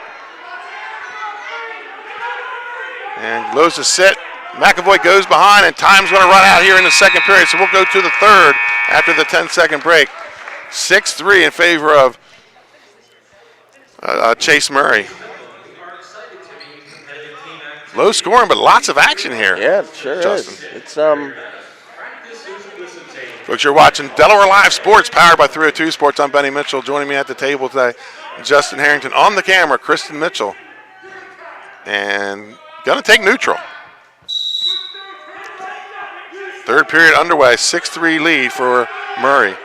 And goes to sit. McAvoy goes behind, and time's going to run out here in the second period. So we'll go to the third after the 10-second break. 6-3 in favor of Chase Murray. Low scoring, but lots of action here.
Yeah, it sure
Justin.
is. It's
Folks, you're watching Delaware Live Sports, powered by 302 Sports. I'm Benny Mitchell. Joining me at the table today, Justin Harrington. On the camera, Kristen Mitchell. And going to take neutral. Third period underway, 6-3 lead for Murray.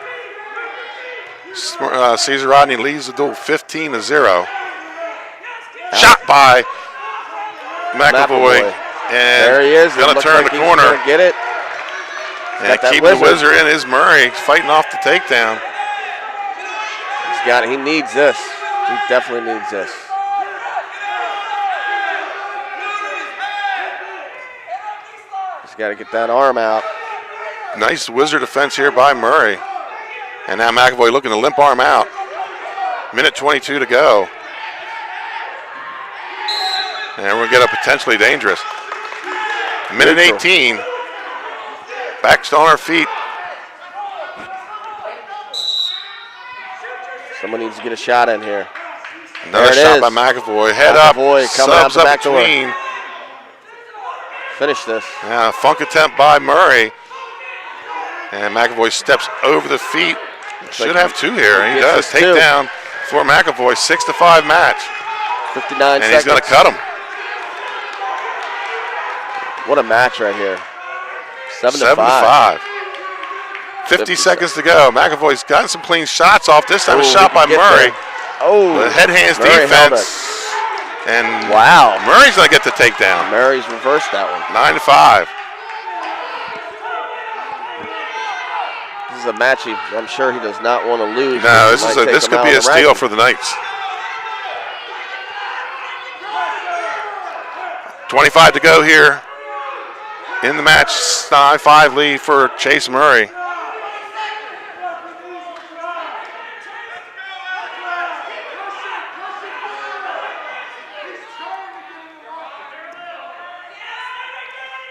Caesar Rodney leads the duel 15-0. Shot by McAvoy. And
there he is.
Going to turn the corner.
He's gonna get it.
And keeping the whizzer in is Murray, fighting off the takedown.
He's got it. He needs this. He definitely needs this. He's got to get that arm out.
Nice whizzer defense here by Murray. And now McAvoy looking to limp arm out. Minute 22 to go. And we're going to get a potentially dangerous. Minute 18. Back on our feet.
Someone needs to get a shot in here.
Another shot by McAvoy. Head up.
Coming out the back door.
Between.
Finish this.
Yeah, funk attempt by Murray. And McAvoy steps over the feet. Should have 2 here. He does. Takedown for McAvoy. 6-5 match.
59 seconds.
And he's going to cut him.
What a match right here. 7 to
5. 50 seconds to go. McAvoy's gotten some clean shots off. This time a shot by Murray.
The
head hands
Murray
defense. And
wow.
Murray's going to get the takedown.
Murray's reversed that one.
9 to 5.
This is a match I'm sure he does not want to lose.
No, this could be a steal for the Knights. 25 to go here in the match. 9-5 lead for Chase Murray.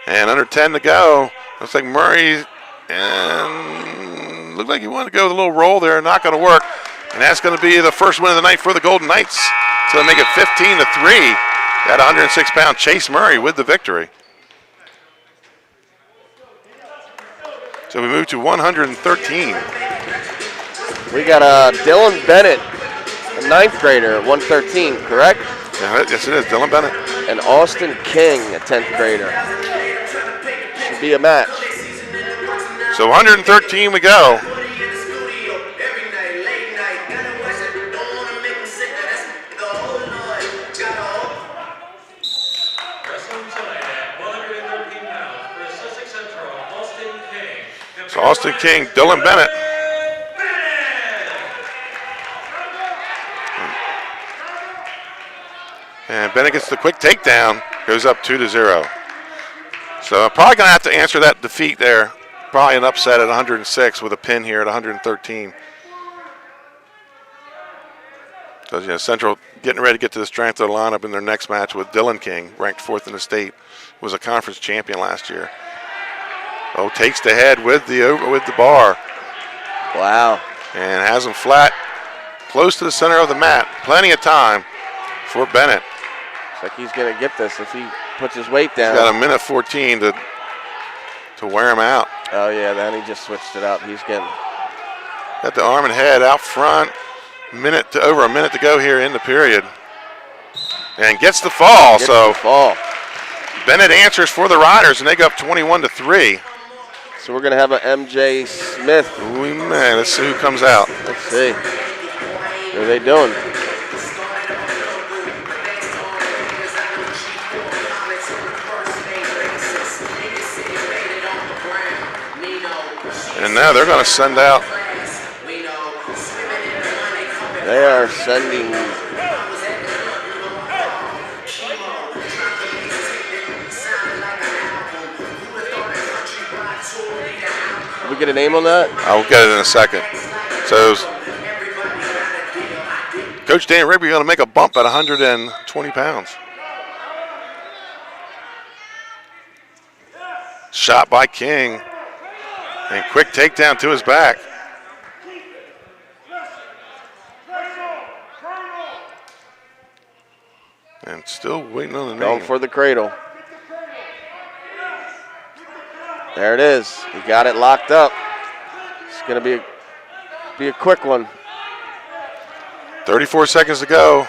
And under 10 to go. Looks like Murray and looked like he wanted to go with a little roll there. Not going to work. And that's going to be the first win of the night for the Golden Knights. So they make it 15 to 3. That 106-pound Chase Murray with the victory. So we move to 113.
We got Dylan Bennett, a 9th grader at 113, correct?
Yeah, yes, it is. Dylan Bennett.
And Austin King, a 10th grader. Should be a match.
So 113 we go. So Austin King, Dylan Bennett. And Bennett gets the quick takedown, goes up 2-0. So I'm probably going to have to answer that defeat there. Probably an upset at 106 with a pin here at 113. So, Central getting ready to get to the strength of the lineup in their next match with Dylan King, ranked 4th in the state, was a conference champion last year. Oh, takes the head with the bar.
Wow.
And has him flat, close to the center of the mat. Plenty of time for Bennett.
Looks like he's going to get this if he puts his weight down.
He's got a minute 14 to wear him out.
Oh, yeah, then he just switched it up. He's getting...
Got the arm and head out front. Over a minute to go here in the period. And gets the fall. Bennett answers for the Riders, and they go up 21-3.
So we're going to have an MJ Smith.
Ooh, man, let's see who comes out.
Let's see. What are they doing?
And now they're going to send out.
They are sending. Did we get a name on that?
I'll get it in a second. So Coach Dan Rigby going to make a bump at 120 pounds. Shot by King. And quick takedown to his back. And still waiting on the name.
Going for the cradle. There it is. He got it locked up. It's going to be a quick one.
34 seconds to go.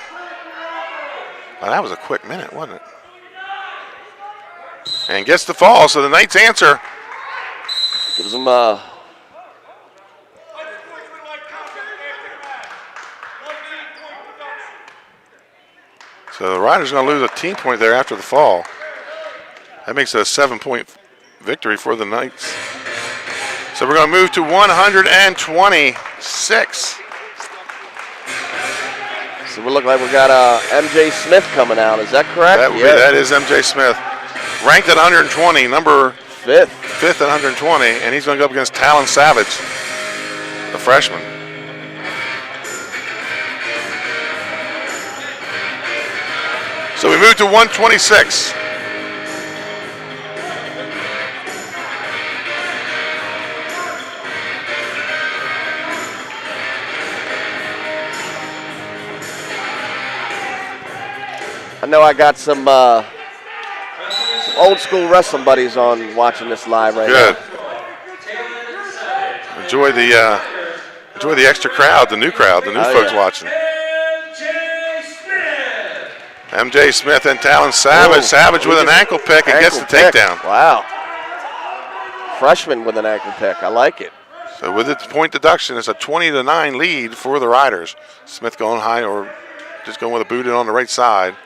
Wow, that was a quick minute, wasn't it? And gets the fall, so the Knights answer.
Gives him
So the Riders are going to lose a team point there after the fall. That makes it a 7-point victory for the Knights. So we're going to move to 126.
So we look like we got MJ Smith coming out. Is that correct?
That is MJ Smith. Ranked at 120, number
5th.
5th at 120, and he's going to go up against Talon Savage, the freshman. So we move to 126.
I know I got some old school wrestling buddies on watching this live right now.
Enjoy the extra crowd, the new folks watching. MJ Smith and Talon Savage.
Oh,
Savage with an ankle pick and gets the takedown.
Wow. Freshman with an ankle pick. I like it.
So with its point deduction, it's a 20-9 lead for the Riders. Smith going high or just going with a boot in on the right side.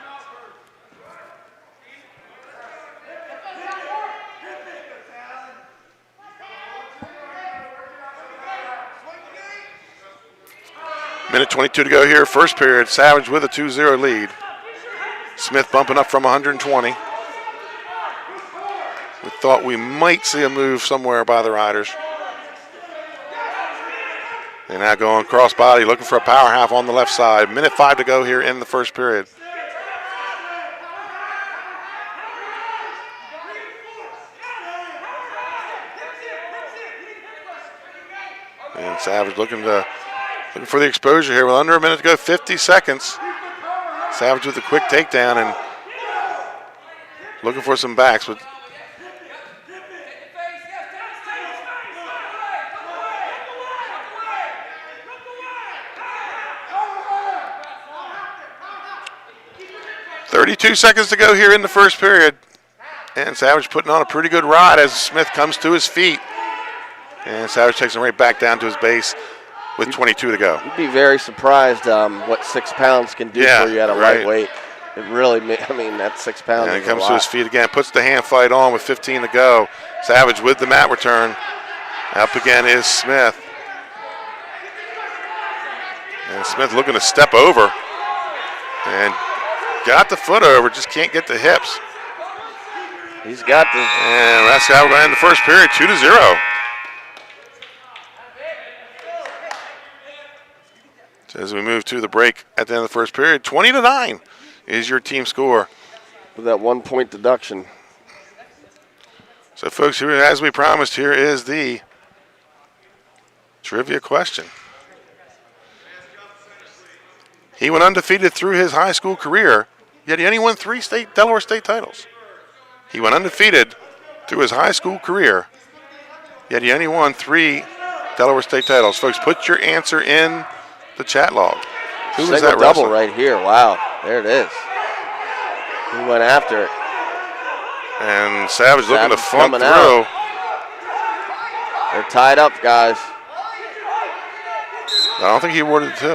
Minute 22 to go here, first period. Savage with a 2-0 lead. Smith bumping up from 120. We thought we might see a move somewhere by the Riders. They're now going cross body, looking for a power half on the left side. Minute 5 to go here in the first period. And Savage looking for the exposure here with under a minute to go, 50 seconds. Savage with a quick takedown and looking for some backs. But .32 seconds to go here in the first period. And Savage putting on a pretty good ride as Smith comes to his feet. And Savage takes him right back down to his base with 22 to go.
You'd be very surprised what 6 pounds can do for you at a lightweight. It really, I mean, that's 6 pounds.
And he comes to his feet again, puts the hand fight on with 15 to go. Savage with the mat return. Up again is Smith. And Smith looking to step over. And got the foot over, just can't get the hips.
He's got the.
And that's how we're going to end the first period, 2-0. So as we move to the break at the end of the first period, 20-9 is your team score.
With that 1 point deduction.
So folks, here, as we promised, here is the trivia question. He went undefeated through his high school career, yet he only won 3 Delaware State titles. He went undefeated through his high school career, yet he only won 3 Delaware State titles. Folks, put your answer in the chat log. Who was that
double
wrestler?
right here. Wow, there it is. He went after it.
And Savage looking to funk through.
Out. They're tied up, guys.
I don't think he awarded the 2.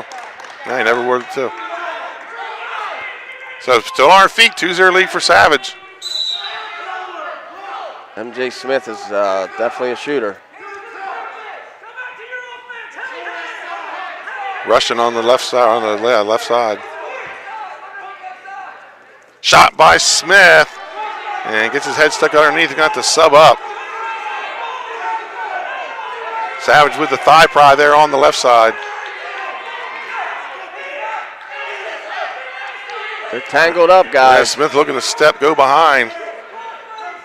No, he never awarded the 2. So still on our feet, 2-0 lead for Savage.
MJ Smith is definitely a shooter.
Rushing on the left side, Shot by Smith. And gets his head stuck underneath and got the sub up. Savage with the thigh pry there on the left side.
They're tangled up, guys.
Yeah, Smith looking to go behind.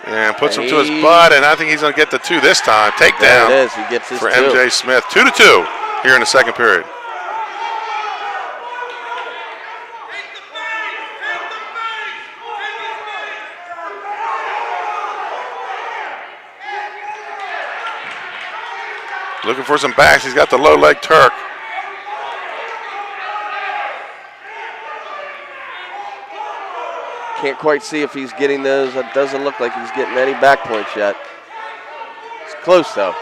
And puts him to his butt, and I think he's going to get the 2 this time. Takedown.
There it is. He gets his
for
2.
MJ Smith. 2-2 here in the second period. Looking for some backs. He's got the low leg Turk.
Can't quite see if he's getting those. It doesn't look like he's getting any back points yet. It's close, though.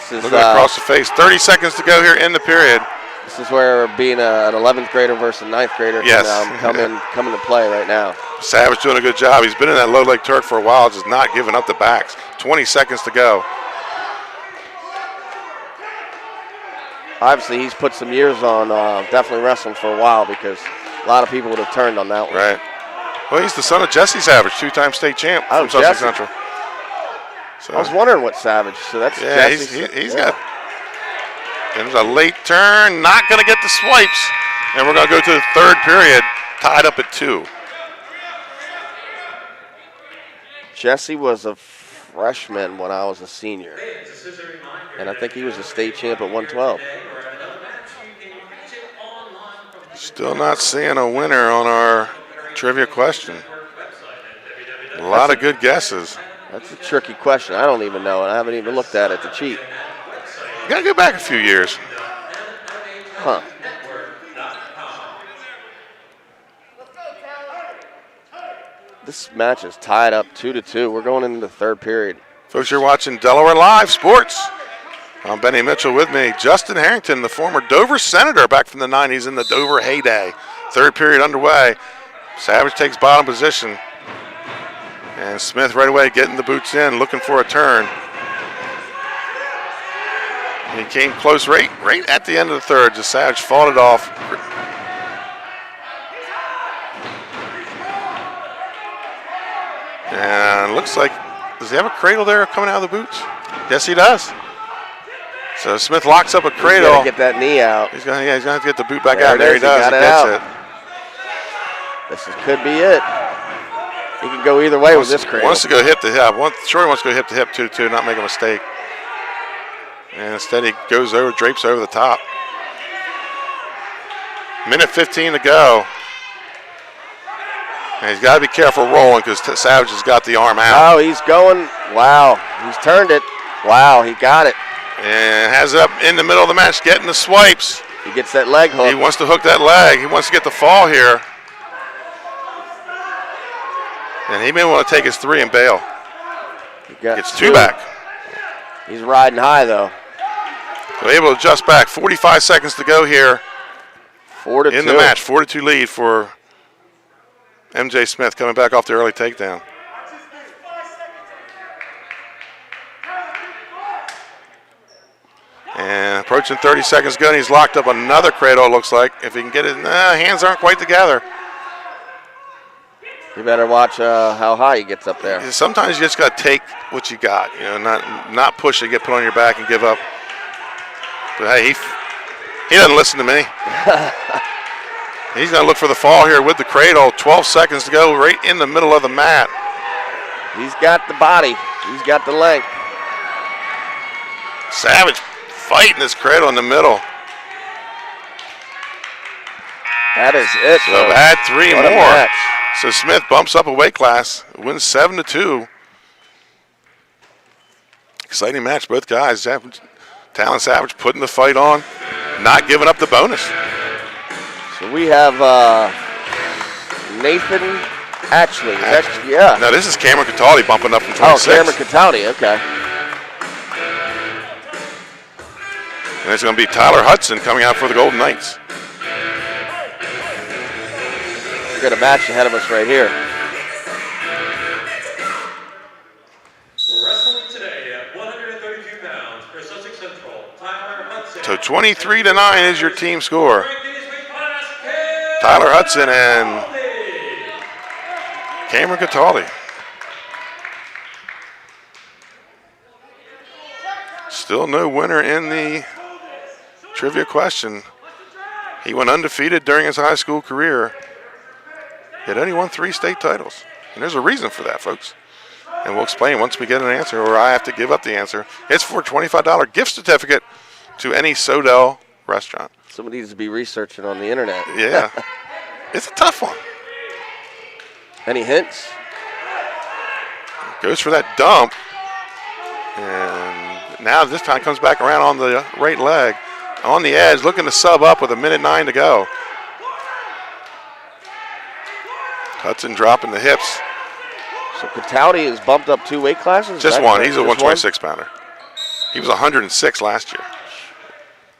Looking across the face. 30 seconds to go here in the period.
This is where being an 11th grader versus a 9th grader can come into play right now.
Savage doing a good job. He's been in that low leg Turk for a while, just not giving up the backs. 20 seconds to go.
Obviously, he's put some years on definitely wrestling for a while because a lot of people would have turned on that one.
Right. Well, he's the son of Jesse Savage, 2-time state champ from Sussex Central. So,
I was wondering what Savage. So that's
he's got. There's a late turn, not going to get the swipes, and we're going to go to the third period, tied up at 2.
Jesse was a freshman when I was a senior, and I think he was a state champ at 112.
Still not seeing a winner on our trivia question. A lot of good guesses.
That's a tricky question. I don't even know, and I haven't even looked at it to cheat.
You got to go back a few years.
Huh. This match is tied up 2-2. We're going into the third period.
Folks, you're watching Delaware Live Sports. I'm Benny Mitchell, with me Justin Harrington, the former Dover Senator back from the 90s in the Dover heyday. Third period underway. Savage takes bottom position. And Smith right away getting the boots in, looking for a turn. He came close right at the end of the third. Just Savage fought it off. And looks like, does he have a cradle there coming out of the boots? Yes, he does. So Smith locks up a cradle.
He's gonna get that knee out.
He's gonna have to get the boot back
There
out.
it
There he
is. He
does.
got
He
it
gets
out.
it.
This could be it. He can go either way with this cradle.
Wants to go hip to hip. Shorty wants to go hip to hip, 2-2, not make a mistake. And instead he goes over, drapes over the top. Minute 15 to go. And he's got to be careful rolling because Savage has got the arm out.
Oh, he's going. Wow, he's turned it. Wow, he got it.
And has it up in the middle of the match, getting the swipes.
He gets that leg hook.
He wants to hook that leg. He wants to get the fall here. And he may want to take his 3 and bail. Gets 2 back.
He's riding high, though.
So able to adjust back. 45 seconds to go here
4-2
in the match. 4-2 lead for MJ Smith coming back off the early takedown. And approaching 30 seconds to go, and he's locked up another cradle, it looks like. If he can get it, hands aren't quite together.
You better watch how high he gets up there.
Sometimes you just got to take what you got, not push it, get put on your back and give up. But hey, he doesn't listen to me. He's going to look for the fall here with the cradle. 12 seconds to go, right in the middle of the mat.
He's got the body. He's got the length.
Savage fighting this cradle in the middle.
That is it.
So add 3
What a
more.
match.
So Smith bumps up a weight class, wins 7-2. Exciting match, both guys. Talon Savage putting the fight on, not giving up the bonus.
So we have Nathan Ashley. Yeah.
Now this is Cameron Cataldi bumping up from 26.
Oh, Cameron Cataldi, okay.
And it's going to be Tyler Hudson coming out for the Golden Knights.
We've got a match ahead of us right here.
Wrestling today at 132 pounds for Sussex Central, Tyler Hudson.
So 23-9 is your team score. Tyler Hudson and Cameron Cataldi. Still no winner in the trivia question. He went undefeated during his high school career. He had only won 3 state titles. And there's a reason for that, folks. And we'll explain once we get an answer, or I have to give up the answer. It's for a $25 gift certificate to any Sodell restaurant.
Somebody needs to be researching on the internet.
Yeah. It's a tough one.
Any hints?
Goes for that dump. And now this time comes back around on the right leg. On the edge, looking to sub up with 1:09 to go. Hudson dropping the hips.
So Cataldi is bumped up 2 weight classes?
Just one. He's a
just
126 pounder. He was 106 last year.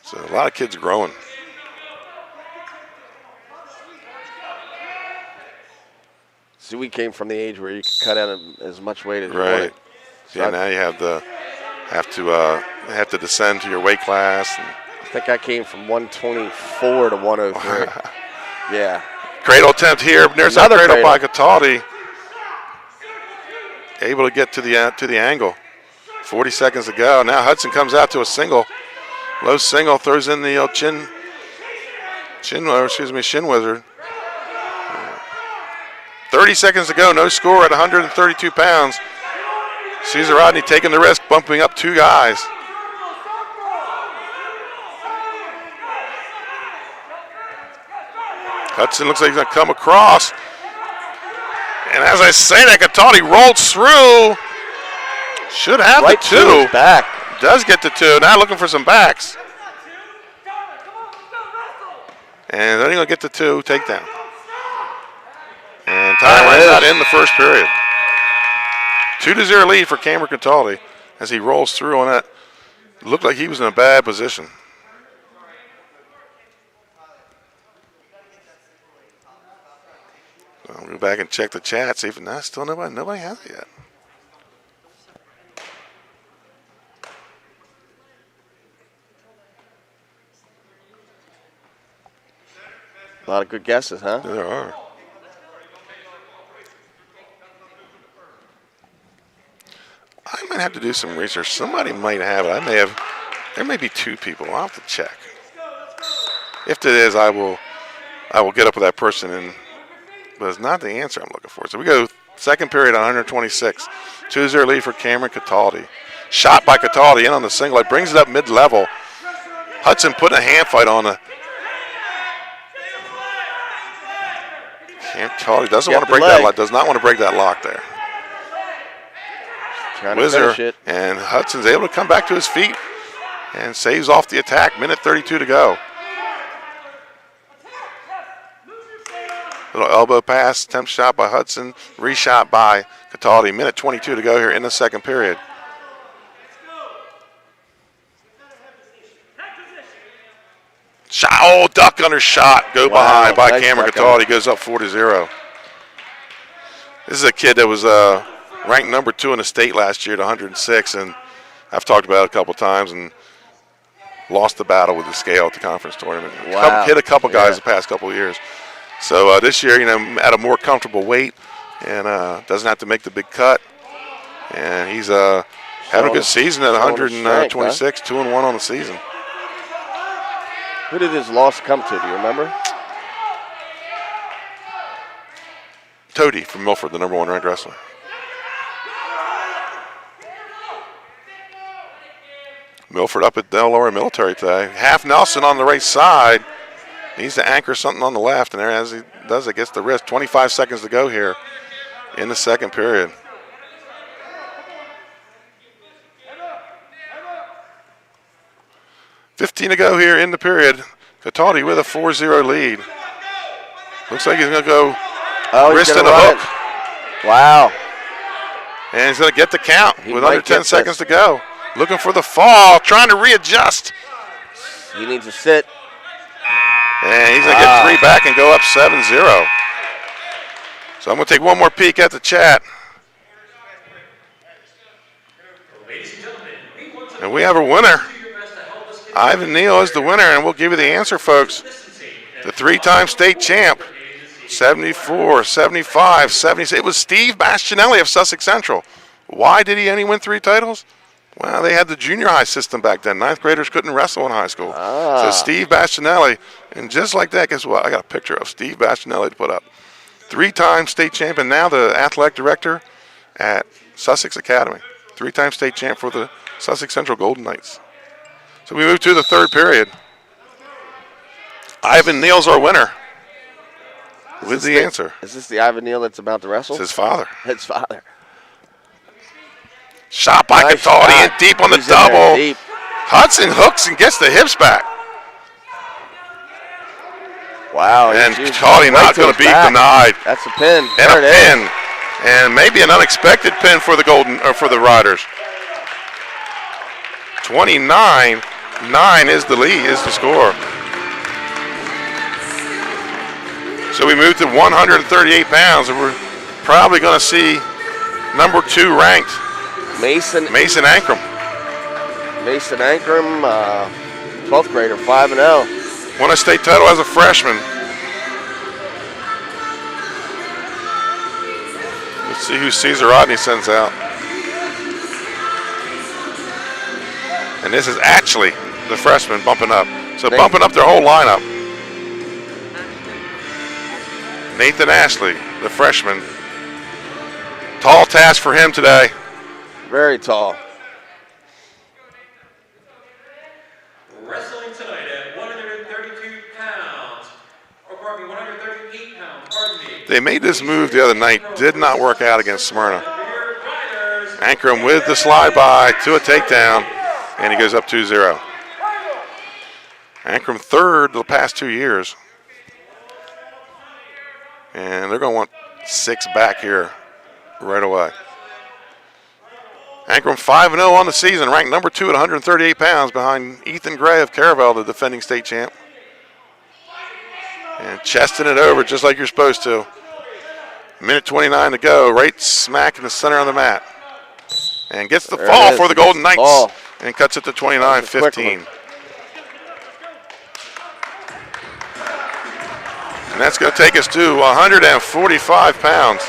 So a lot of kids growing.
So we came from the age where you could cut out as much weight as you
Right.
wanted. So
Yeah, now you have to descend to your weight class. And
I think I came from 124 to 103. Yeah.
cradle attempt here. There's
Another
that cradle by
cradle.
Cataldi. Able to get to the angle. 40 seconds to go. Now Hudson comes out to a single. Low single, throws in the shin wizard. 30 seconds to go, no score at 132 pounds. Caesar Rodney taking the risk, bumping up 2 guys. Hudson looks like he's going to come across. And as I say that, Cataldi rolled through. Should have
Right
the
to
2.
his back.
Does get the 2. Now looking for some backs. When are you going to get to 2 takedown? And time runs out in the first period. 2-0 lead for Cameron Cataldi as he rolls through on that. It looked like he was in a bad position. So I'll go back and check the chat, see if still nobody has it yet.
A lot of good guesses, huh?
There are. I might have to do some research. Somebody might have it. There may be 2 people. I'll have to check. If it is, I will get up with that person, but it's not the answer I'm looking for. So we go second period on 126. 2-0 lead for Cameron Cataldi. Shot by Cataldi in on the single. It brings it up mid-level. Hudson putting a hand fight on the. Cataldi doesn't want to break that lock. Does not want to break that lock there. Whizzer and Hudson's able to come back to his feet and saves off the attack. Minute 32 to go. Little elbow pass, attempt shot by Hudson, reshot by Cataldi. Minute 22 to go here in the second period. Shot, duck under shot, go behind by Cameron Cataldi, goes up 4-0. This is a kid that was ranked number 2 in the state last year at 106, and I've talked about it a couple times and lost the battle with the scale at the conference tournament.
Wow.
Hit a couple guys the past couple of years. So this year, at a more comfortable weight and doesn't have to make the big cut. And he's having a good season at 126, 2-1 on the season.
Who did his loss come to? Do you remember?
Toady from Milford, the number 1 ranked wrestler. Milford up at Delaware Military today. Half Nelson on the right side. Needs to anchor something on the left, and there as he does it, gets the wrist. 25 seconds to go here in the second period. $15 to go here in the period. Cataldi with a 4-0 lead. Looks like he's going to go wrist and a hook.
Wow.
And he's going to get the count with under 10 seconds to go. Looking for the fall, trying to readjust.
He needs to sit.
And he's going to get 3 back and go up 7-0. So I'm going to take one more peek at the chat. And we have a winner. Ivan Neal is the winner, and we'll give you the answer, folks. The 3-time state champ, 74, 75, 76. It was Steve Bastianelli of Sussex Central. Why did he only win 3 titles? Well, they had the junior high system back then. 9th graders couldn't wrestle in high school. So Steve Bastianelli, and just like that, guess what? I got a picture of Steve Bastianelli to put up. 3-time state champion, now the athletic director at Sussex Academy. 3-time state champ for the Sussex Central Golden Knights. So we move to the third period. Ivan Neal's our winner with the answer.
Is this the Ivan Neal that's about to wrestle?
It's his father.
His father.
Shot by Cataldi in deep on the double. Hudson hooks and gets the hips back.
Wow.
And Cataldi not going to be denied.
That's a pin.
And a pin. And maybe an unexpected pin for the Riders. 29-9 is the lead, is the score. So we move to 138 pounds, and we're probably going to see number 2 ranked Mason Ankrum.
Mason Ankrum, 12th grader, 5-0.
Won a state title as a freshman. Let's see who Caesar Rodney sends out. And this is actually the freshman bumping up. So bumping up their whole lineup. Nathan Ashley, the freshman. Tall task for him today.
Very tall.
Wrestling tonight at 132 pounds. Or pardon me, 138 pounds. Pardon me.
They made this move the other night. Did not work out against Smyrna. Ankrum with the slide by to a takedown. And he goes up 2-0. Ankrum third the past 2 years. And they're going to want 6 back here right away. Ankrum 5-0 on the season, ranked number 2 at 138 pounds behind Ethan Gray of Caravel, the defending state champ. And chesting it over just like you're supposed to. Minute 29 to go, right smack in the center of the mat. And gets the fall for the Golden Knights and cuts it to 29-15. And that's going to take us to 145 pounds.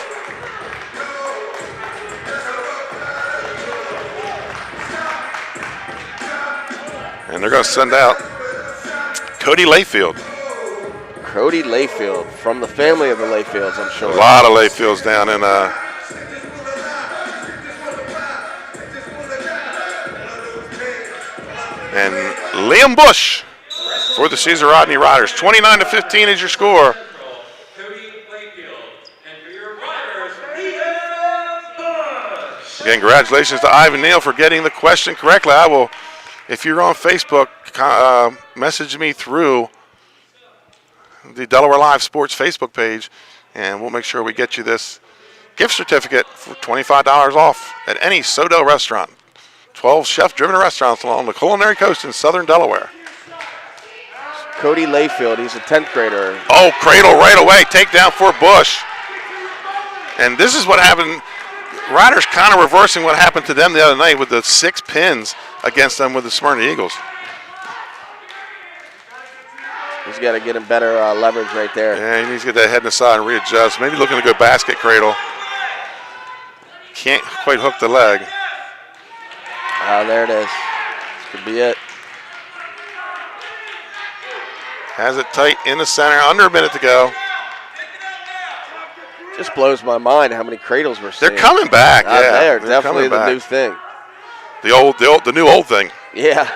And they're going to send out Cody Layfield.
Cody Layfield, from the family of the Layfields, I'm sure.
A lot of Layfields down in and Liam Bush for the Caesar Rodney Riders. 29-15 is your score. Again, congratulations to Ivan Neal for getting the question correctly. I will, if you're on Facebook, message me through the Delaware Live Sports Facebook page, and we'll make sure we get you this gift certificate for $25 off at any Sodell restaurant. 12 chef-driven restaurants along the culinary coast in southern Delaware.
Cody Layfield, he's a 10th grader.
Oh, cradle right away, takedown for Bush. And this is what happened. Riders kind of reversing what happened to them the other night with the 6 pins against them with the Smyrna Eagles.
He's got to get him better leverage right there.
Yeah, he needs to get that head in the side and readjust. Maybe looking to go basket cradle. Can't quite hook the leg.
There it is. This could be it.
Has it tight in the center. Under a minute to go.
Just blows my mind how many cradles we're seeing.
They're coming back. Yeah,
they're definitely the new thing.
The new old thing.
Yeah.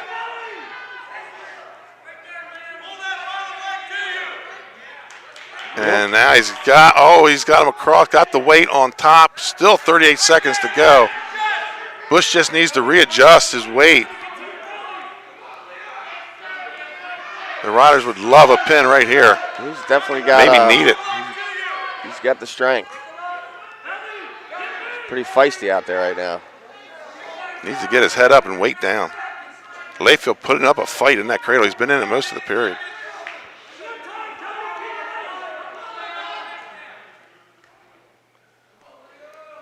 And now he's got him across, got the weight on top. Still 38 seconds to go. Bush just needs to readjust his weight. The Riders would love a pin right here.
He's definitely got
maybe need it.
He's got the strength. Pretty feisty out there right now.
Needs to get his head up and weight down. Layfield putting up a fight in that cradle. He's been in it most of the period.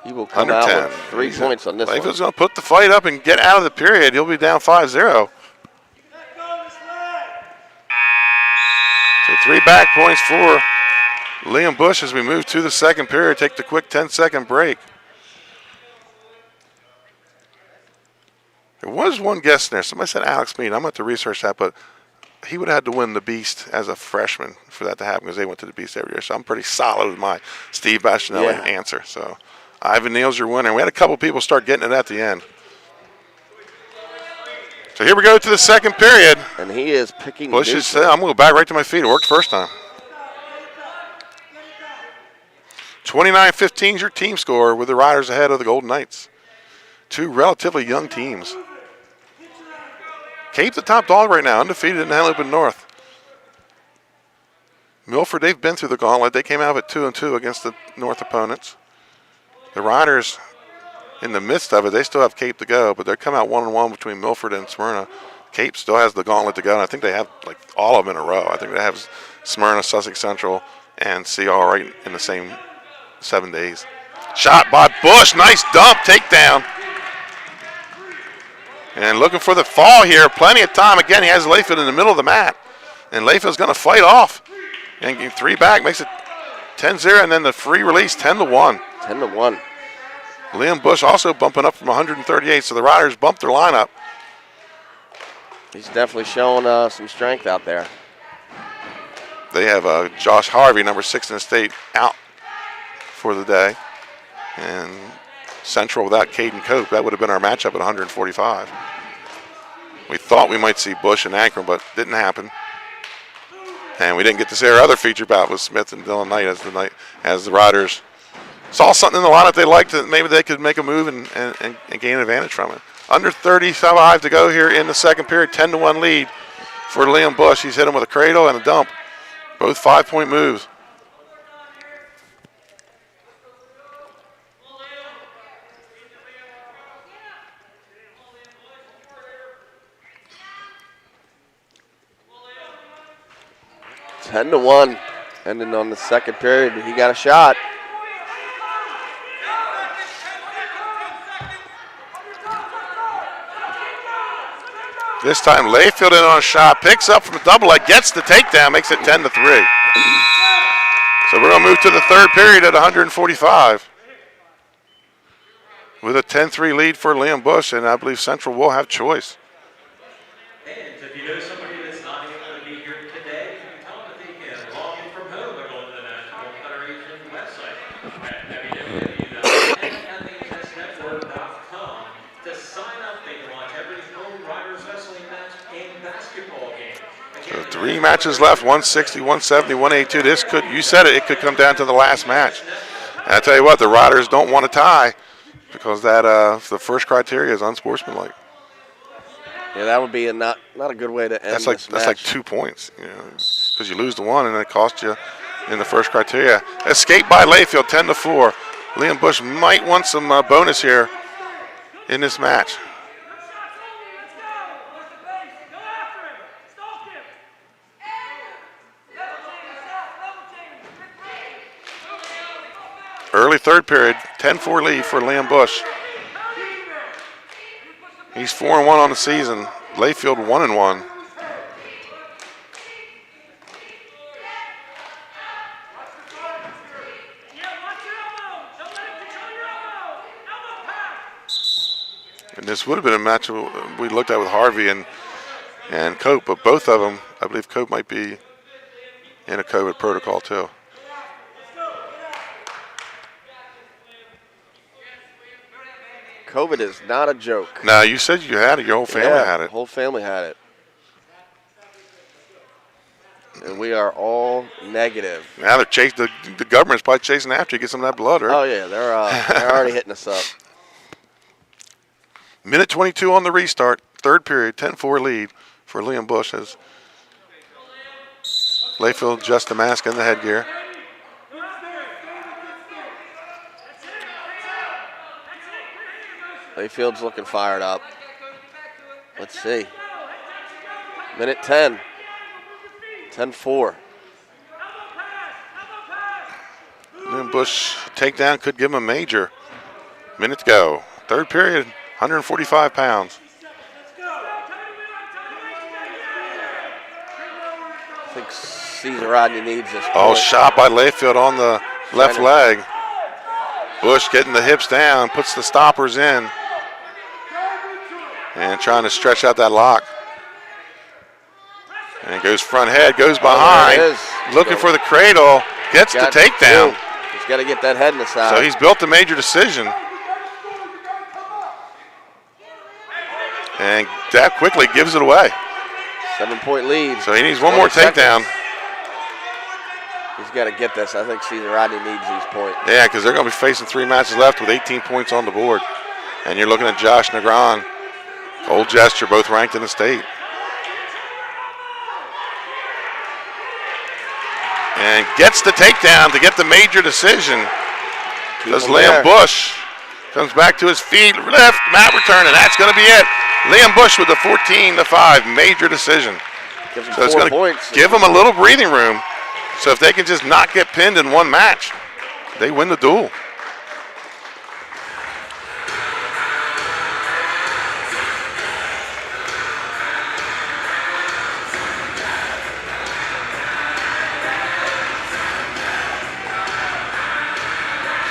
He will come out with 3 points on this one.
Layfield's going to put the fight up and get out of the period. He'll be down 5-0. So 3 back points for Liam Bush as we move to the second period. Take the quick 10-second break. There was one guest in there. Somebody said Alex Mead. I'm going to have to research that, but he would have had to win the Beast as a freshman for that to happen because they went to the Beast every year. So I'm pretty solid with my Steve Bastianelli answer. So Ivan Neal's your winner. We had a couple people start getting it at the end. So here we go to the second period.
And he is picking
Bush is I'm going to go back right to my feet. It worked first time. 29-15 is your team score with the Riders ahead of the Golden Knights. 2 relatively young teams. Cape the top dog right now, undefeated in Hennepin North. Milford, they've been through the gauntlet. They came out at 2-2 against the North opponents. The Riders, in the midst of it, they still have Cape to go, but they come out 1-1 between Milford and Smyrna. Cape still has the gauntlet to go, and I think they have like all of them in a row. I think they have Smyrna, Sussex Central, and CR right in the same 7 days. Shot by Bush, nice dump, takedown. And looking for the fall here, plenty of time. Again, he has Layfield in the middle of the mat, and Layfield's going to fight off. And 3 back makes it 10-0, and then the free release 10-1.
10-1.
Liam Bush also bumping up from 138, so the Riders bumped their lineup.
He's definitely showing some strength out there.
They have Josh Harvey, number 6 in the state, out for the day. And Central without Caden Cope, that would have been our matchup at 145. We thought we might see Bush and Ankrum, but didn't happen. And we didn't get to see our other feature bout with Smith and Dylan Knight as the Riders saw something in the lineup they liked that maybe they could make a move and gain an advantage from it. Under 35 to go here in the second period, 10-1 lead for Liam Bush. He's hit him with a cradle and a dump, both 5-point moves.
10-1. Ending on the second period. He got a shot.
This time Layfield in on a shot, picks up from a double leg, gets the takedown, makes it 10-3. So we're going to move to the third period at 145. With a 10-3 lead for Liam Bush, and I believe Central will have choice.
And if you know somebody that's not able to be here today, you can tell them that they can log in from home by going to the National Federation website at www.nthsnetwork.com. To sign up, they can watch every home Riders wrestling match and basketball game.
So 3 matches left, 160, 170, 182. This could, you said it, it could come down to the last match. And I tell you what, the Riders don't want to tie because that the first criteria is unsportsmanlike.
Yeah, that would be not a good way to end
That's like
this
that's
match.
like 2 points, you know, because you lose the one and it costs you in the first criteria. Escape by Layfield, 10-4. Liam Bush might want some bonus here in this match. Early third period, 10-4 lead for Liam Bush. He's 4-1 on the season. Layfield 1-1. And this would have been a match we looked at with Harvey and Cope, but both of them, I believe Cope might be in a COVID protocol too.
COVID is not a joke.
Now, you said you had it. Your whole family had it.
Whole family had it. And we are all negative.
Now they're chasing. The government's probably chasing after you. Get some of that blood, right?
Oh yeah, they're already hitting us up.
Minute 22 on the restart. Third period, 10-4 lead for Liam Bush as Layfield adjusts the mask and the headgear.
Layfield's looking fired up. Let's see. Minute 10. 10-4.
Liam Bush takedown could give him a major. Minute to go. Third period, 145 pounds.
I think Caesar Rodney needs this.
Oh,
point.
shot by Layfield on the left leg. Bush getting the hips down, puts the stoppers in. And trying to stretch out that lock. And goes front head, goes behind. Looking for the cradle. Gets the takedown.
He's got to get that head in the side.
So he's built a major decision. And that quickly gives it away.
7-point lead.
So he needs one more takedown.
He's got to get this. I think Caesar Rodney needs these points.
Yeah, because they're going to be facing 3 matches left with 18 points on the board. And you're looking at Josh Negron, Old Jester, both ranked in the state. And gets the takedown to get the major decision. Does Liam Bush. Comes back to his feet, left, mat return, and that's going to be it. Liam Bush with the 14-5 major decision.
So it's going to
give them a little breathing room. So if they can just not get pinned in one match, they win the duel.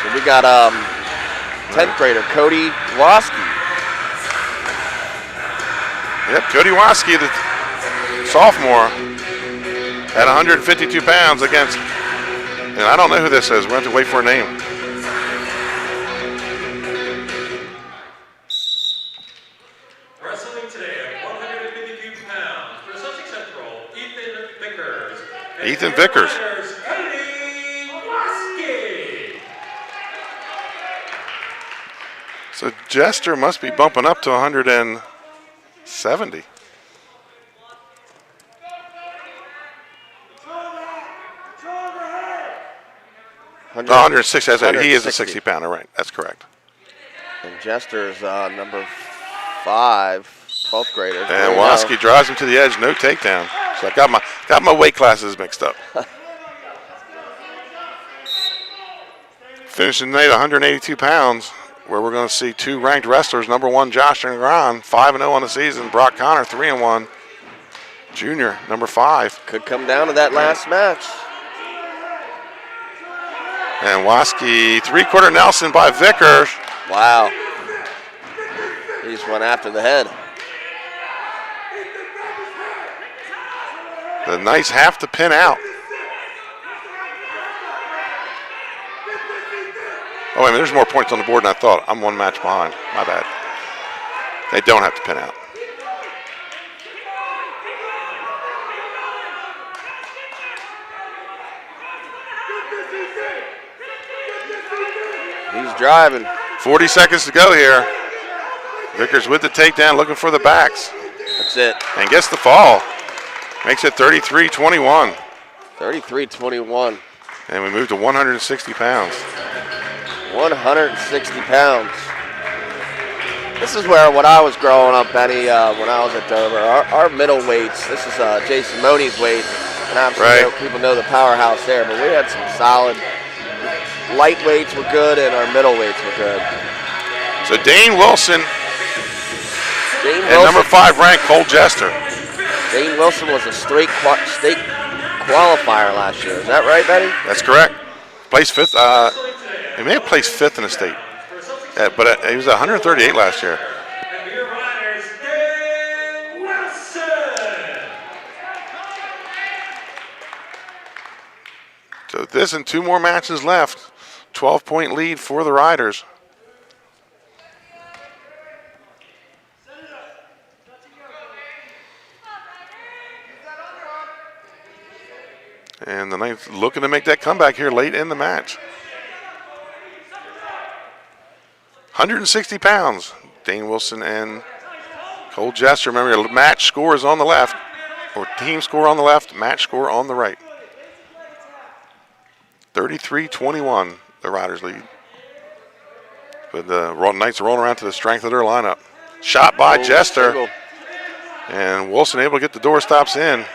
So we got 10th grader Cody Waski.
Yep, Cody Waski, the sophomore, at 152 pounds against, and I don't know who this is. We're going to have to wait for a name.
Wrestling today at 152 pounds for Sussex Central, Ethan Vickers.
Ethan Vickers.
Cody Waski.
So Jester must be bumping up to 170. No, 160. He is a 60-pounder, right? That's correct.
And Jester's number 5, 12th grader.
And Waski drives him to the edge, no takedown. So I got my weight classes mixed up. Finishing the night 182 pounds, where we're going to see two ranked wrestlers. Number 1, Josh Ngran, 5-0 on the season. Brock Connor, 3-1. Junior, number 5.
Could come down to that last match.
And Waski, 3-quarter Nelson by Vickers.
Wow. He just went after the head.
The Knights have to pin out. Oh, wait a minute, there's more points on the board than I thought. I'm 1 match behind. My bad. They don't have to pin out.
He's driving.
40 seconds to go here. Vickers with the takedown, looking for the backs.
That's it.
And gets the fall. Makes it 33-21.
33-21.
And we move to 160 pounds.
160 pounds. This is where, when I was growing up, Benny, when I was at Dover, our middleweights, this is Jason Money's weight, and obviously people know the powerhouse there, but we had some solid lightweights were good and our middleweights were good.
So Dane Wilson and number 5 ranked Cole Jester.
Dane Wilson was a state qualifier last year. Is that right, Benny?
That's correct. Placed 5th. He may have placed 5th in the state, but he was 138 last year.
And your riders, Dane Wilson.
So this and 2 more matches left. 12-point lead for the Riders. And the Knights looking to make that comeback here late in the match. 160 pounds, Dane Wilson and Cole Jester. Remember, your match score is on the left, or team score on the left, match score on the right. 33-21, the Riders lead. But the Knights are rolling around to the strength of their lineup. Shot by Jester.
Single.
And Wilson able to get the door stops in.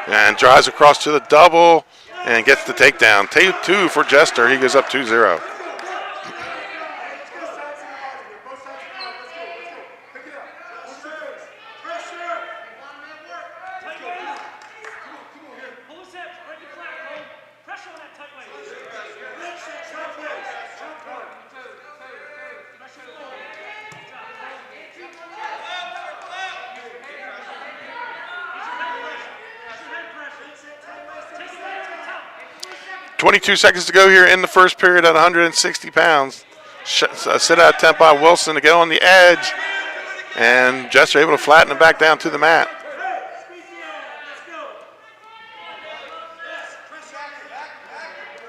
And drives across to the double and gets the takedown. 2 for Jester. He goes up 2-0. .22 seconds to go here in the first period at 160 pounds. Sit out attempt by Wilson to get on the edge. And Jester able to flatten it back down to the mat.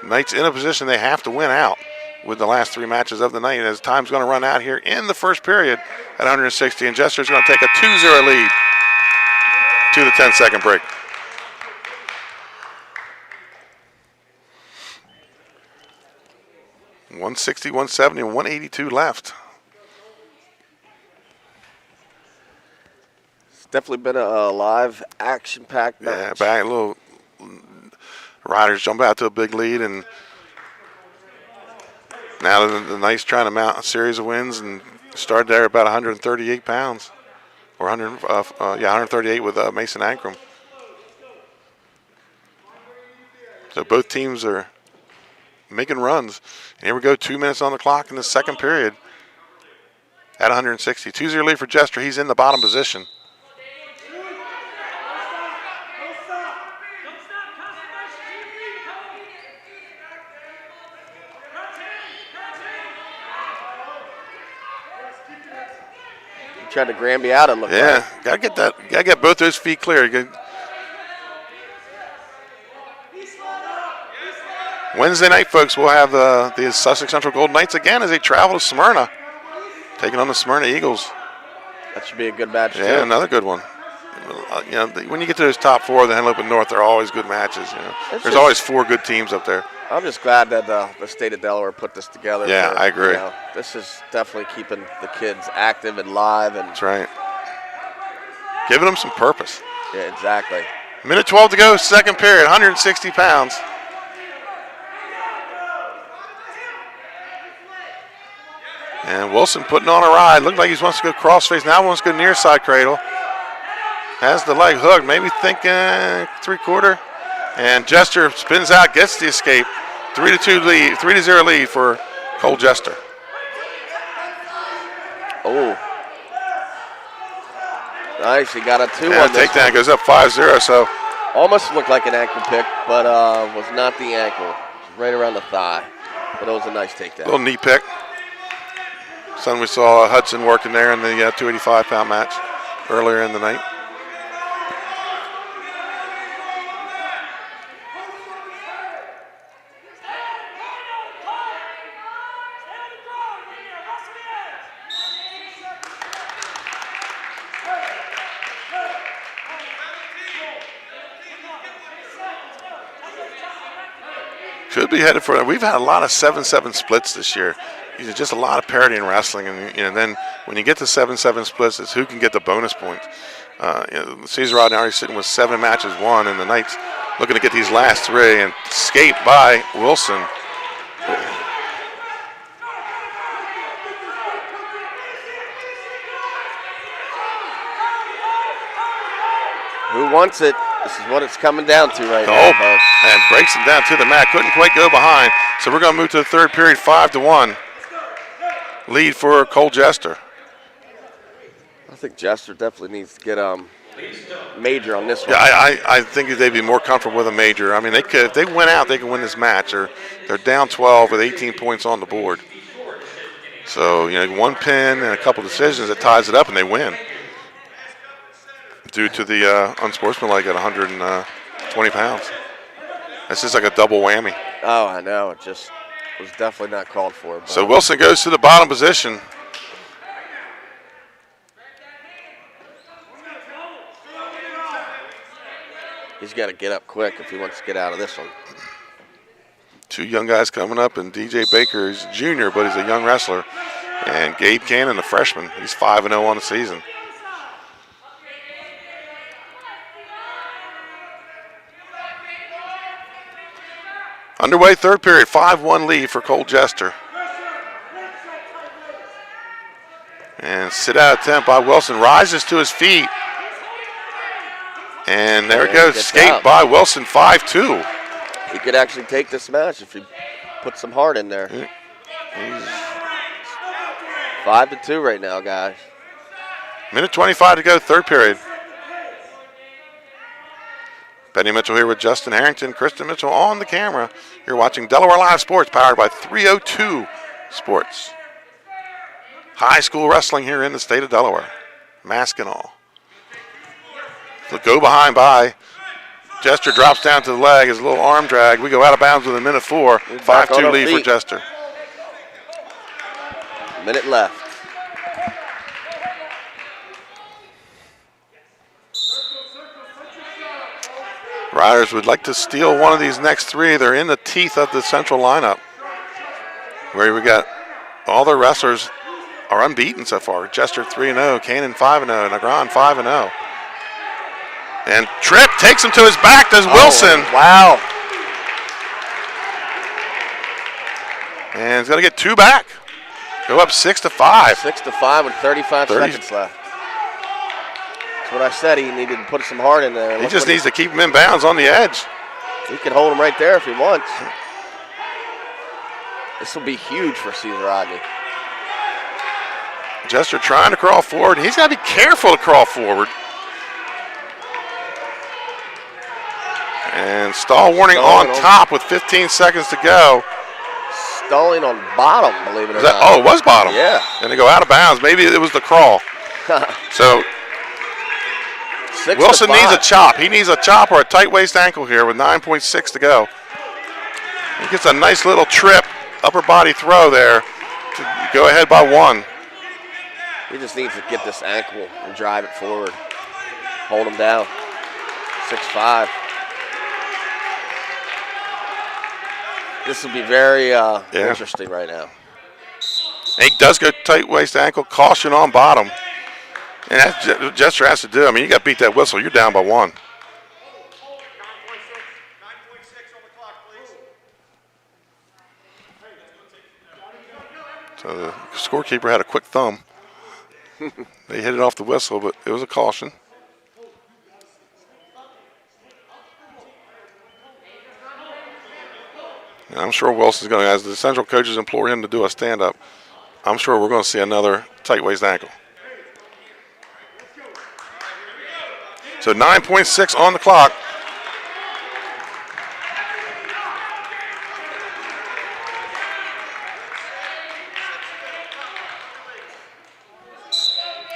Knights in a position they have to win out with the last 3 matches of the night, as time's going to run out here in the first period at 160. And Jester's going to take a 2-0 lead to the 10-second break. .160, 170, and 182 left.
It's definitely been a live, action-packed match.
Yeah, back a little. Riders jump out to a big lead, and now the Knights trying to mount a series of wins and started there about 138 pounds, or 138 with Mason Ankrum. So both teams are making runs. And here we go, 2 minutes on the clock in the second period at 160. 2-0 lead for Jester. He's in the bottom position.
He tried to Granby out, it looked like.
Yeah, gotta get that. Gotta get both those feet clear. Wednesday night, folks, we'll have the Sussex Central Golden Knights again as they travel to Smyrna, taking on the Smyrna Eagles.
That should be a good match,
Yeah,
too.
another good one. when you get to those top four of the Henlopen North, they're always good matches. There's always 4 good teams up there.
I'm just glad that the state of Delaware put this together.
Yeah, I agree.
This is definitely keeping the kids active and live.
That's right. Giving them some purpose.
Yeah, exactly.
Minute 12 to go, second period, 160 pounds. And Wilson putting on a ride. Looked like he wants to go crossface. Now wants to go near side cradle. Has the leg hooked. Maybe thinking 3/4. And Jester spins out, gets the escape. 3-2 lead, 3-0 lead for Cole Jester.
Oh. Nice, he got a 2
Yeah,
on this
takedown
one.
goes up 5-0. So
Almost looked like an ankle pick, but was not the ankle. Right around the thigh. But it was a nice takedown.
little knee pick. Son, we saw Hudson working there in the 285-pound match earlier in the night. Could be headed for. We've had a lot of 7-7 splits this year. Just a lot of parity in wrestling, and then when you get to 7-7 splits, it's who can get the bonus points. Caesar Rodney already sitting with 7 matches won, and the Knights looking to get these last 3 and escaped by Wilson.
Who wants it? This is what it's coming down to right now, folks.
And breaks him down to the mat. Couldn't quite go behind. So we're going to move to the third period, 5-1. Lead for Cole Jester.
I think Jester definitely needs to get major on this one.
Yeah, I think they'd be more comfortable with a major. I mean, they could, if they win out, they can win this match. They're down 12 with 18 points on the board. So, one pin and a couple decisions that ties it up, and they win. Due to the unsportsmanlike at 120 pounds. This is like a double whammy.
Oh, I know. It just was definitely not called for.
So Wilson goes to the bottom position.
He's got to get up quick if he wants to get out of this one.
2 young guys coming up, and DJ Baker is a junior, but he's a young wrestler. And Gabe Cannon, a freshman. He's 5-0 on the season. Underway third period, 5-1 lead for Cole Jester. And sit out attempt by Wilson, rises to his feet. And there it goes, escape by Wilson, 5-2.
He could actually take this match if he put some heart in there.
He's
5-2 right now, guys.
Minute 25 to go, third period. Benny Mitchell here with Justin Harrington, Kristen Mitchell on the camera. You're watching Delaware Live Sports, powered by 302 Sports. High school wrestling here in the state of Delaware. Mask and all. So go behind by. Jester drops down to the leg, his little arm drag. We go out of bounds with a minute 4. 5-2 lead for Jester.
Minute left.
Riders would like to steal one of these next 3. They're in the teeth of the central lineup, where we got all their wrestlers are unbeaten so far. Jester 3-0, Cannon 5-0, Negron 5-0. And Tripp takes him to his back, does Wilson.
Wow.
And he's going to get 2 back. Go up 6-5.
6-5 with 35 seconds left. That's what I said. He needed to put some heart in there.
He just needs to keep him in bounds on the edge.
He can hold him right there if he wants. This will be huge for Caesar Rodney.
Jester trying to crawl forward. He's got to be careful to crawl forward. And stall warning on top with 15 seconds to go.
Stalling on bottom, believe it or not.
Oh, it was bottom.
Yeah.
And they go out of bounds. Maybe it was the crawl. So Wilson needs a chop. He needs a chop or a tight waist ankle here with 9.6 to go. He gets a nice little trip, upper body throw there to go ahead by 1.
He just needs to get this ankle and drive it forward. hold him down. 6'5". This will be very interesting right now.
He does go tight waist ankle, caution on bottom. And that's what Jester has to do. I mean, you got to beat that whistle. You're down by 1. So the scorekeeper had a quick thumb. They hit it off the whistle, but it was a caution. And I'm sure Wilson's going to, as the Central coaches implore him to do a stand-up, I'm sure we're going to see another tight waist ankle. So 9.6 on the clock.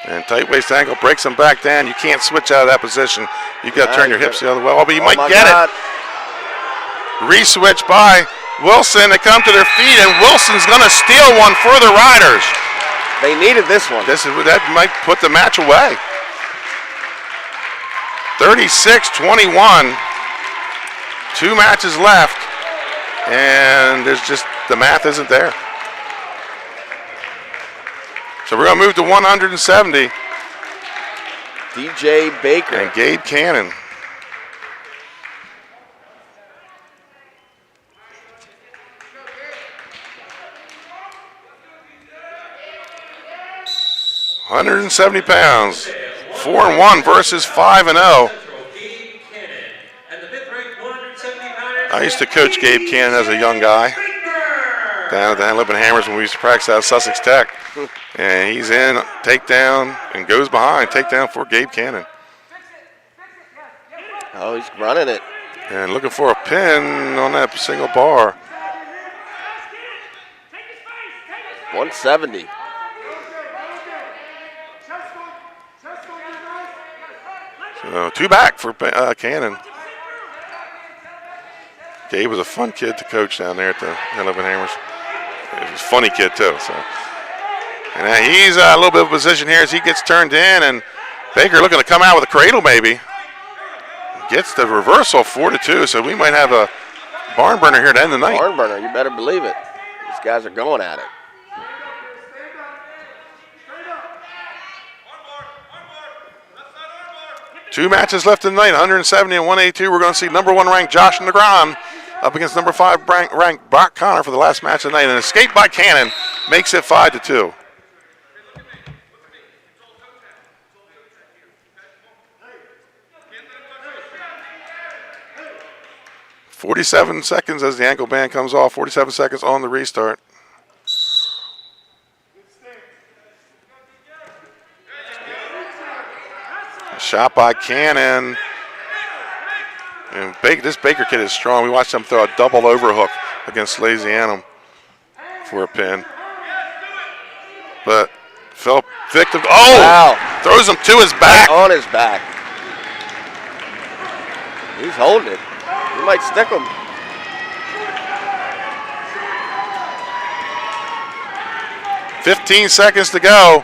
And tight waist ankle breaks him back down. You can't switch out of that position. You've got to turn your hips the other way. Oh, but you might get it. Re-switch by Wilson. They come to their feet, and Wilson's going to steal one for the Riders.
They needed this one.
That might put the match away. 36-21. 2 matches left, and there's just the math isn't there. So we're going to move to 170.
DJ Baker.
And Gabe Cannon. £170. 4-1 versus 5-0. I used to coach Gabe Cannon as a young guy down at the Lippin Hammers when we used to practice out of Sussex Tech. And he's in, takedown, and goes behind, takedown for Gabe Cannon.
Oh, he's running it.
And looking for a pin on that single bar.
170.
So 2 back for Cannon. Gabe was a fun kid to coach down there at the Lippin Hammers. He was a funny kid too. So, and he's a little bit of position here as he gets turned in, and Baker looking to come out with a cradle maybe. Gets the reversal 4-2, so we might have a barn burner here to end the night.
Barn burner, you better believe it. These guys are going at it.
Two matches left in the night, 170 and 182. We're going to see number 1 ranked Josh Negron up against number 5 ranked Brock Connor for the last match of the night. An escape by Cannon makes it 5-2. .47 seconds as the ankle band comes off. 47 seconds on the restart. Shot by Cannon. And this Baker kid is strong. We watched him throw a double overhook against Lazianum for a pin. But fell victim. Oh!
Wow.
Throws him to his back.
Right on his back. He's holding it. He might stick him.
.15 seconds to go.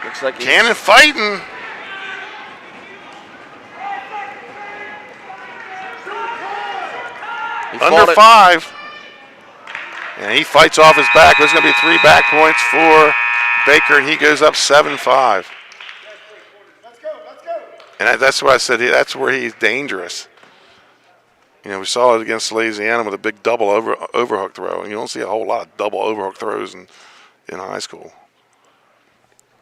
Looks like
Cannon fighting. Under 5. And he fights off his back. There's going to be 3 back points for Baker, and he goes up 7-5. And that's why I said that's where he's dangerous. You know, we saw it against Lazianum with a big double overhook throw, and you don't see a whole lot of double overhook throws in high school.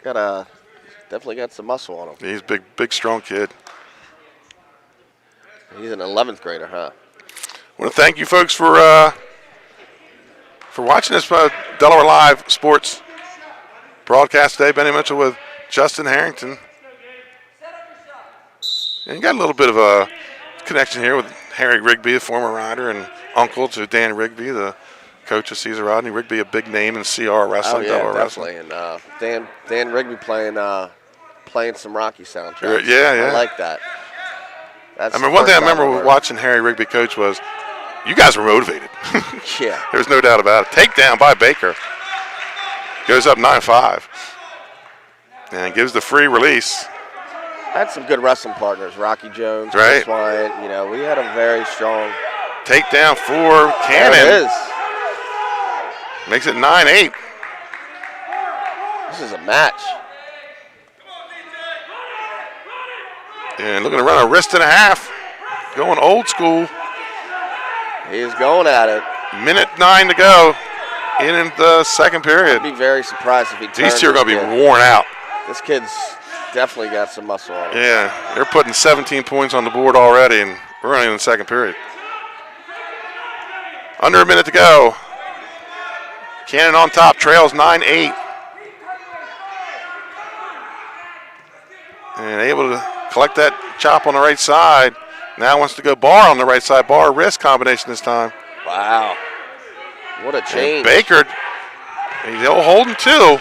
Definitely got some muscle on him.
He's a big, strong kid.
He's an 11th grader, huh?
I want to thank you folks for watching this Delaware Live Sports broadcast today. Benny Mitchell with Justin Harrington. And you got a little bit of a connection here with Harry Rigby, a former rider, and uncle to Dan Rigby, the coach of Caesar Rodney. Rigby, a big name in CR wrestling, Delaware
definitely.
wrestling.
And Dan Rigby playing some Rocky soundtracks.
Yeah.
I like that.
I mean, one thing I remember watching Harry Rigby coach was, you guys were motivated.
Yeah.
There's no doubt about it. Takedown by Baker. Goes up 9-5. And gives the free release.
Had some good wrestling partners, Rocky Jones,
Right.
Chris Wyatt. You know, we had a very strong
Takedown for Cannon.
There it is.
Makes it 9-8.
This is a match.
And looking to run a wrist and a half. Going old school.
He's going at it.
Minute 9 to go in the second period.
I'd be very surprised if he turns.
These two are going to
this
be
kid.
worn out.
This kid's definitely got some muscle on him.
Yeah, they're putting 17 points on the board already, and we're only in the second period. Under a minute to go. Cannon on top, trails 9-8. And able to collect that chop on the right side. Now wants to go bar on the right side. Bar wrist combination this time.
Wow. What a change.
And Baker, he's holding two.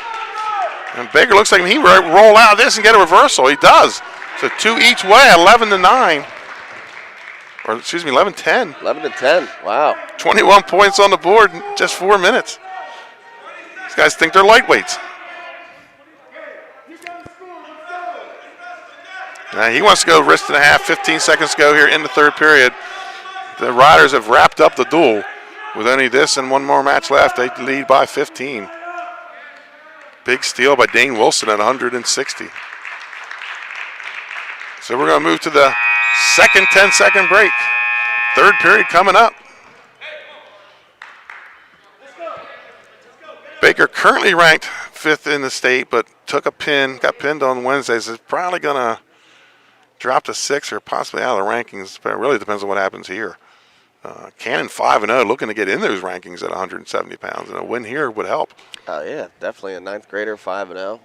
And Baker looks like he might roll out of this and get a reversal. He does. So 2 each way, 11-9. Or excuse me, 11-10.
11-10. Wow.
21 points on the board in just 4 minutes. These guys think they're lightweights. Now he wants to go wrist and a half, 15 seconds to go here in the third period. The Riders have wrapped up the duel. With only this and one more match left, they lead by 15. Big steal by Dane Wilson at 160. So we're going to move to the second 10-second break. Third period coming up. Baker currently ranked 5th in the state, but took a pin, got pinned on Wednesdays. Is probably going to drop to 6 or possibly out of the rankings. But it really depends on what happens here. Cannon 5-0, looking to get in those rankings at 170 pounds, and a win here would help.
Oh, yeah, definitely a 9th grader, 5-0.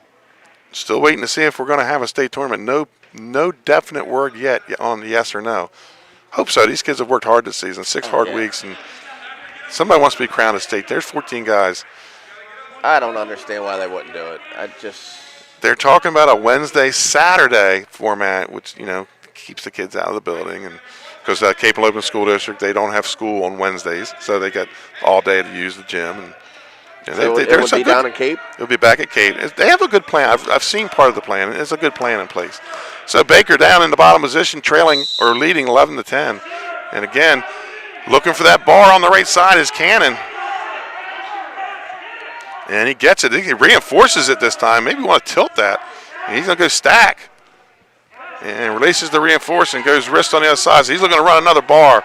Still waiting to see if we're going to have a state tournament. No definite word yet on yes or no. Hope so. These kids have worked hard this season, 6 hard weeks, and somebody wants to be crowned a state. There's 14 guys.
I don't understand why they wouldn't do it.
They're talking about a Wednesday, Saturday format, which, you know, keeps the kids out of the building. And because Cape and Open School District, they don't have school on Wednesdays, so they got all day to use the gym. And
so it would be down in Cape?
It'll be back at Cape. They have a good plan. I've seen part of the plan. It's a good plan in place. So Baker down in the bottom position, trailing or leading 11-10. And again, looking for that bar on the right side is Cannon. And he gets it. He reinforces it this time. Maybe want to tilt that. And he's going to go stack. And releases the reinforce and goes wrist on the other side. So he's looking to run another bar.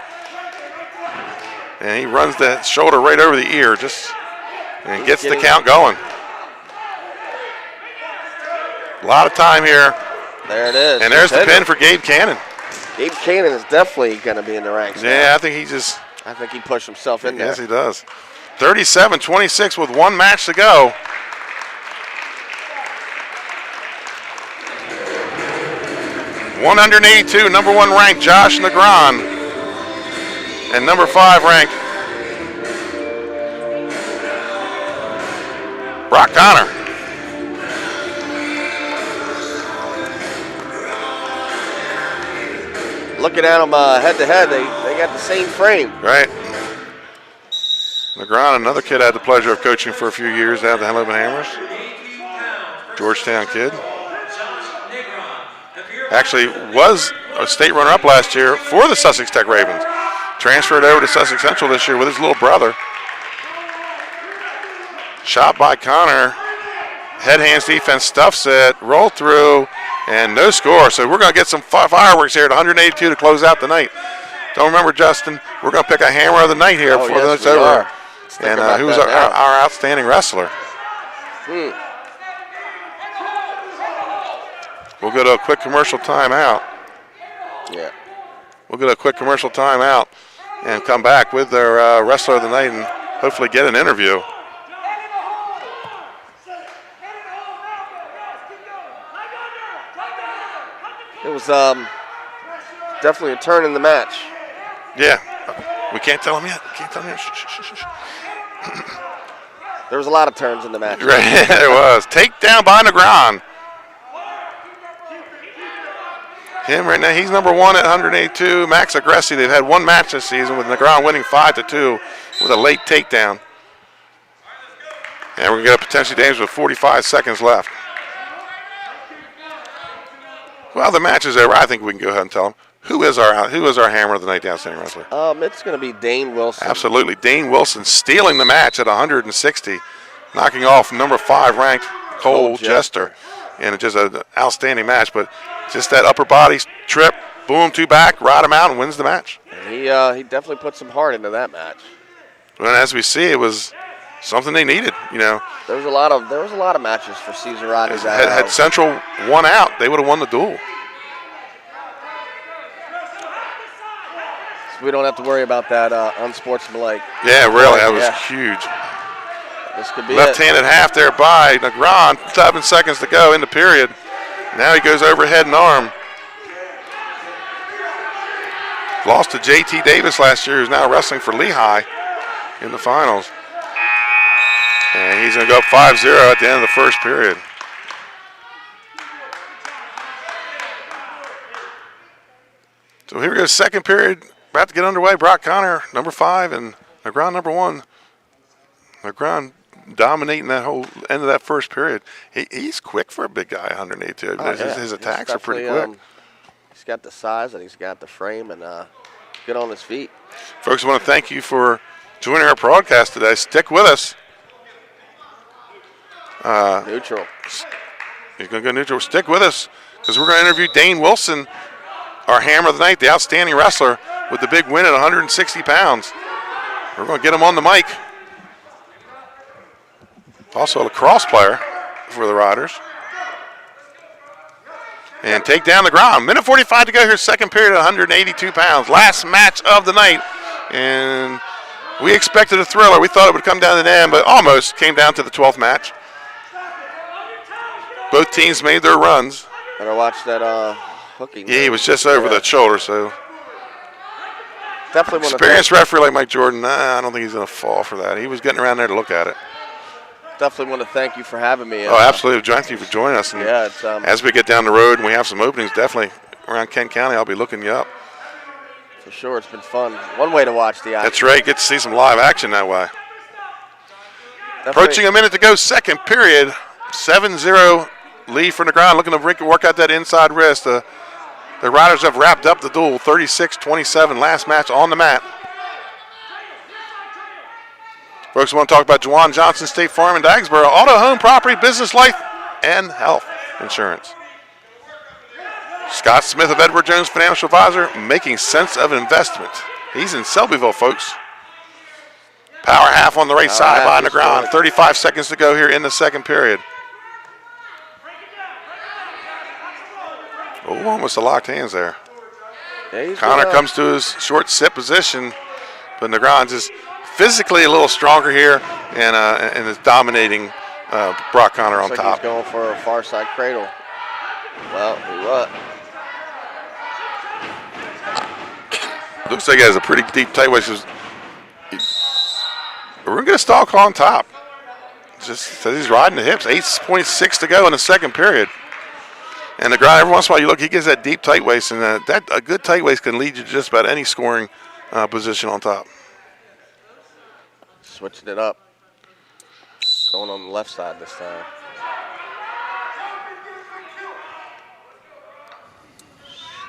And he runs the shoulder right over the ear and gets the count going. A lot of time here.
There it is.
And there's the pin for Gabe Cannon.
Gabe Cannon is definitely going to be in the ranks.
Yeah,
now.
I think
he pushed himself in there.
Yes, he does. 37-26 with one match to go. #182, number 1 ranked Josh Negron, and number 5 ranked Brock Connor.
Looking at them head to head, they got the same frame.
Right. Negron, another kid I had the pleasure of coaching for a few years down at the Henlopen Hammers. Georgetown kid. Actually was a state runner-up last year for the Sussex Tech Ravens. Transferred over to Sussex Central this year with his little brother. Shot by Connor. Head hands defense, stuffs it, roll through, and no score. So we're going to get some fireworks here at 182 to close out the night. Don't remember, Justin, we're going to pick a hammer of the night here before the night's over. And who's our outstanding wrestler. We'll go to a quick commercial timeout.
Yeah.
We'll go to a quick commercial timeout and come back with their wrestler of the night and hopefully get an interview.
It was definitely a turn in the match.
Yeah. We can't tell them yet. Shh.
There was a lot of turns in the match.
Right, there was. Takedown by Negron. Him right now, he's number 1 at 182. Max Agressi, they've had one match this season with Negron winning 5-2 with a late takedown. And we're going to get a potentially dangerous with 45 seconds left. Well, the match is over. I think we can go ahead and tell them who is our hammer of the night, the outstanding wrestler.
It's going to be Dane Wilson.
Absolutely, Dane Wilson stealing the match at 160, knocking off number 5 ranked Cole Jester, and it's just an outstanding match. But just that upper body trip, boom, 2 back, ride him out, and wins the match.
And he definitely put some heart into that match.
And as we see, it was something they needed. There
was a lot of matches for Caesar Rodney.
Had Central won out, they would have won the duel.
So we don't have to worry about that unsportsmanlike.
Yeah, really, that was huge.
This could be
left-handed half there by Negron. 7 seconds to go in the period. Now he goes overhead and arm. Lost to J.T. Davis last year, who's now wrestling for Lehigh in the finals. And he's going to go up 5-0 at the end of the first period. So here we go, second period, about to get underway. Brock Connor, number 5, and Negron, number 1. Negron dominating that whole end of that first period. He's quick for a big guy, 182. His attacks are pretty quick.
He's got the size and he's got the frame and good on his feet.
Folks, I want to thank you for joining our broadcast today. Stick with us.
Neutral.
He's going to go neutral. Stick with us because we're going to interview Dane Wilson, our hammer of the night, the outstanding wrestler with the big win at 160 pounds. We're going to get him on the mic. Also a lacrosse player for the Riders. And take down the ground. Minute 45 to go here, second period at 182 pounds. Last match of the night. And we expected a thriller. We thought it would come down to the end, but almost came down to the 12th match. Both teams made their runs.
Better watch that hooking.
Yeah, he was just over the shoulder, so.
Definitely
experienced referee like Mike Jordan, I don't think he's going to fall for that. He was getting around there to look at it.
Definitely want to thank you for having me.
Oh, absolutely. Thank you for joining us. And
yeah, it's,
as we get down the road and we have some openings, definitely around Kent County, I'll be looking you up.
For sure, it's been fun. One way to watch the action.
That's right. Get to see some live action that way.
Definitely.
Approaching a minute to go, second period. 7-0 lead for Negron. Looking to work out that inside wrist. The Riders have wrapped up the duel. 36-27, last match on the mat. Folks, I want to talk about Juwan Johnson State Farm in Dagsboro. Auto, home, property, business, life, and health insurance. Scott Smith of Edward Jones Financial Advisor, making sense of investment. He's in Selbyville, folks. Power half on the right side by Negron. 35 seconds to go here in the second period. Oh, almost a locked hands there.
Yeah,
Connor comes to his short sit position, but Negron just physically a little stronger here and is dominating Brock Connor on top.
He's going for a far side cradle. Well, what?
Looks like he has a pretty deep tight waist. We're going to get a stall call on top. Just says he's riding the hips. 8.6 to go in the second period. And Negron, every once in a while you look, he gets that deep tight waist, and a good tight waist can lead you to just about any scoring position on top.
Switching it up. Going on the left side this time.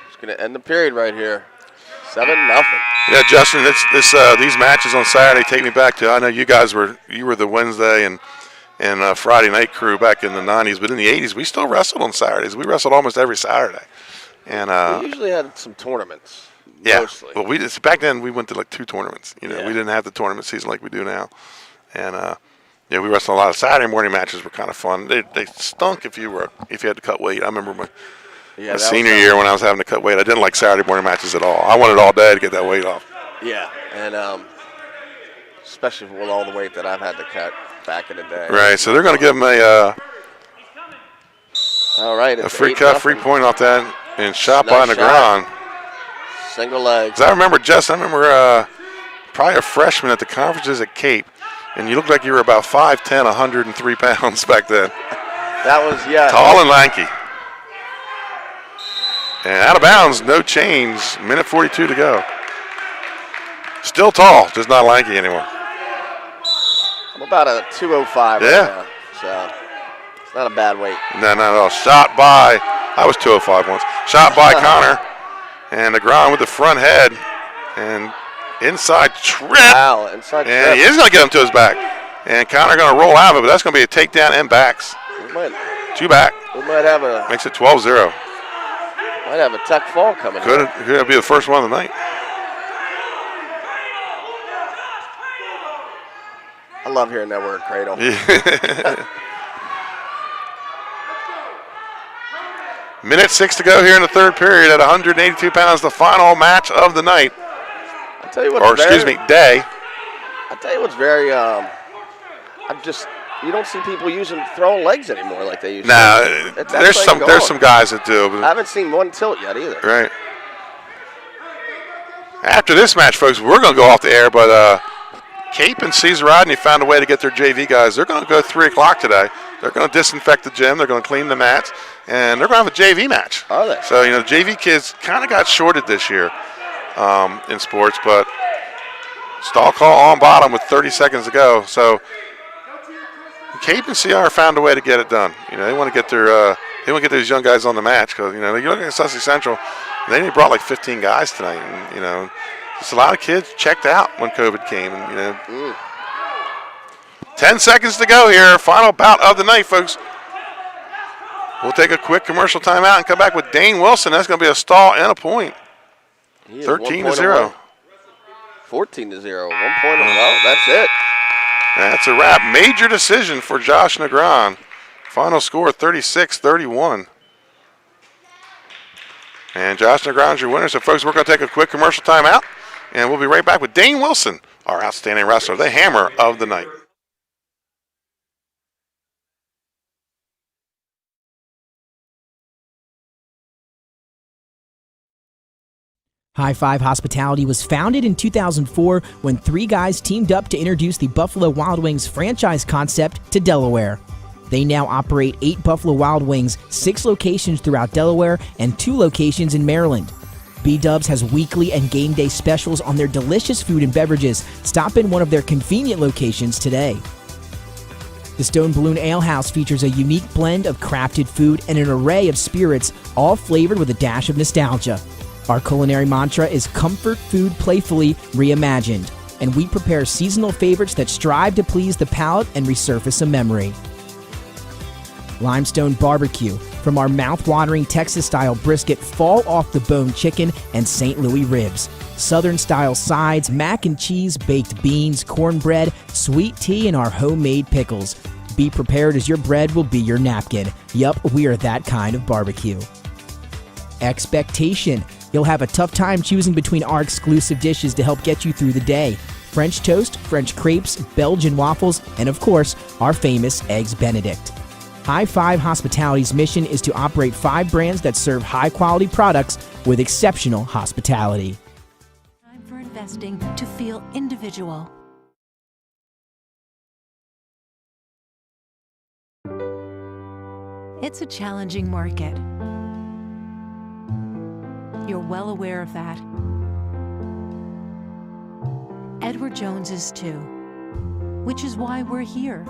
It's going to end the period right here. 7-0.
Yeah, Justin, these matches on Saturday take me back to, I know you guys were the Wednesday and Friday night crew back in the 90s, but in the 80s we still wrestled on Saturdays. We wrestled almost every Saturday. And
we usually had some tournaments.
Yeah,
mostly.
well, back then we went to like 2 tournaments. We didn't have the tournament season like we do now. And we wrestled a lot of Saturday morning matches. Were kind of fun. They stunk if you had to cut weight. I remember my senior year when I was having to cut weight. I didn't like Saturday morning matches at all. I wanted all day to get that weight off.
Yeah, and especially with all the weight that I've had to cut back in the day.
Right, so they're going to give him
all right,
a free cut, free point off that, and shot by Negron.
Single leg.
I remember, probably a freshman at the conferences at Cape, and you looked like you were about 5'10", 103 pounds back then.
That was, yeah.
Tall and lanky. And out of bounds, no change. Minute 42 to go. Still tall, just not lanky anymore.
I'm about a 205 right now, so it's not a bad weight.
No, not at all. Shot by I was 205 once. Shot by Connor. And Negron with the front head. And inside trip.
Wow, inside trip.
And he is going to get him to his back. And Connor going to roll out of it, but that's going to be a takedown and backs. Two back.
We might have a
Makes it 12-0.
Might have a tech fall coming.
Could be the first one of the night.
I love hearing that word, cradle.
Minute 6 to go here in the third period at 182 pounds, the final match of the night.
I'll tell you what's
day.
I'll tell you what's very, you don't see people throwing legs anymore like they used to.
Nah, there's some guys that do. But
I haven't seen one tilt yet either.
Right. After this match, folks, we're going to go off the air, but Cape and Caesar Rodney found a way to get their JV guys. They're going to go 3 o'clock today. They're going to disinfect the gym. They're going to clean the mats, and they're going to have a JV match.
Are they?
So, the JV kids kind of got shorted this year in sports, but stall call on bottom with 30 seconds to go. So, Cape and CR found a way to get it done. They want to get these young guys on the match because, you're looking at Sussex Central, they only brought like 15 guys tonight, and, just a lot of kids checked out when COVID came, and 10 seconds to go here. Final bout of the night, folks. We'll take a quick commercial timeout and come back with Dane Wilson. That's going to be a stall and a point. 13-0.
14-0. 1 point. Well, that's it.
That's a wrap. Major decision for Josh Negron. Final score 36-31. And Josh Negron's your winner. So, folks, we're going to take a quick commercial timeout, and we'll be right back with Dane Wilson, our outstanding wrestler, the hammer of the night.
High Five Hospitality was founded in 2004 when 3 guys teamed up to introduce the Buffalo Wild Wings franchise concept to Delaware. They now operate 8 Buffalo Wild Wings, 6 locations throughout Delaware, and 2 locations in Maryland. B-Dubs has weekly and game day specials on their delicious food and beverages. Stop in one of their convenient locations today. The Stone Balloon Ale House features a unique blend of crafted food and an array of spirits, all flavored with a dash of nostalgia. Our culinary mantra is comfort food playfully reimagined, and we prepare seasonal favorites that strive to please the palate and resurface a memory. Limestone Barbecue, from our mouth-watering Texas-style brisket, fall-off-the-bone chicken, and St. Louis ribs. Southern-style sides, mac and cheese, baked beans, cornbread, sweet tea, and our homemade pickles. Be prepared as your bread will be your napkin. Yup, we are that kind of barbecue. Expectation. You'll have a tough time choosing between our exclusive dishes to help get you through the day. French toast, French crepes, Belgian waffles, and of course, our famous Eggs Benedict. High Five Hospitality's mission is to operate 5 brands that serve high-quality products with exceptional hospitality.
Time for investing to feel individual. It's a challenging market. You're well aware of that. Edward Jones is too, which is why we're here.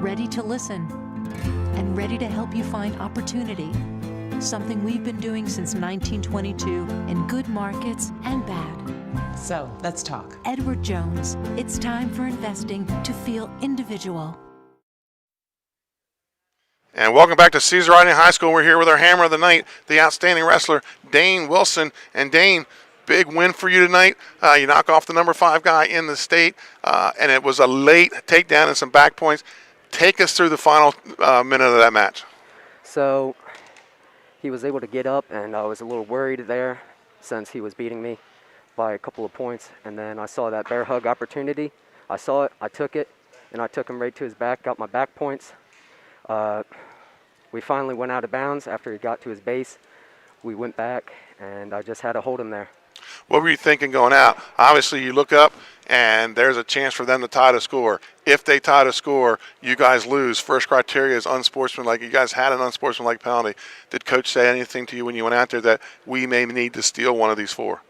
Ready to listen and ready to help you find opportunity. Something we've been doing since 1922 in good markets and bad.
So, let's talk.
Edward Jones, it's time for investing to feel individual.
And welcome back to Caesar Rodney High School. We're here with our hammer of the night, the outstanding wrestler, Dane Wilson. And Dane, big win for you tonight. You knock off the number 5 guy in the state, and it was a late takedown and some back points. Take us through the final minute of that match.
So he was able to get up, and I was a little worried there since he was beating me by a couple of points. And then I saw that bear hug opportunity. I saw it, I took it, and I took him right to his back, got my back points. We finally went out of bounds after he got to his base. We went back, and I just had to hold him there.
What were you thinking going out? Obviously, you look up, and there's a chance for them to tie the score. If they tie the score, you guys lose. First criteria is unsportsmanlike. You guys had an unsportsmanlike penalty. Did Coach say anything to you when you went out there that we may need to steal one of these 4?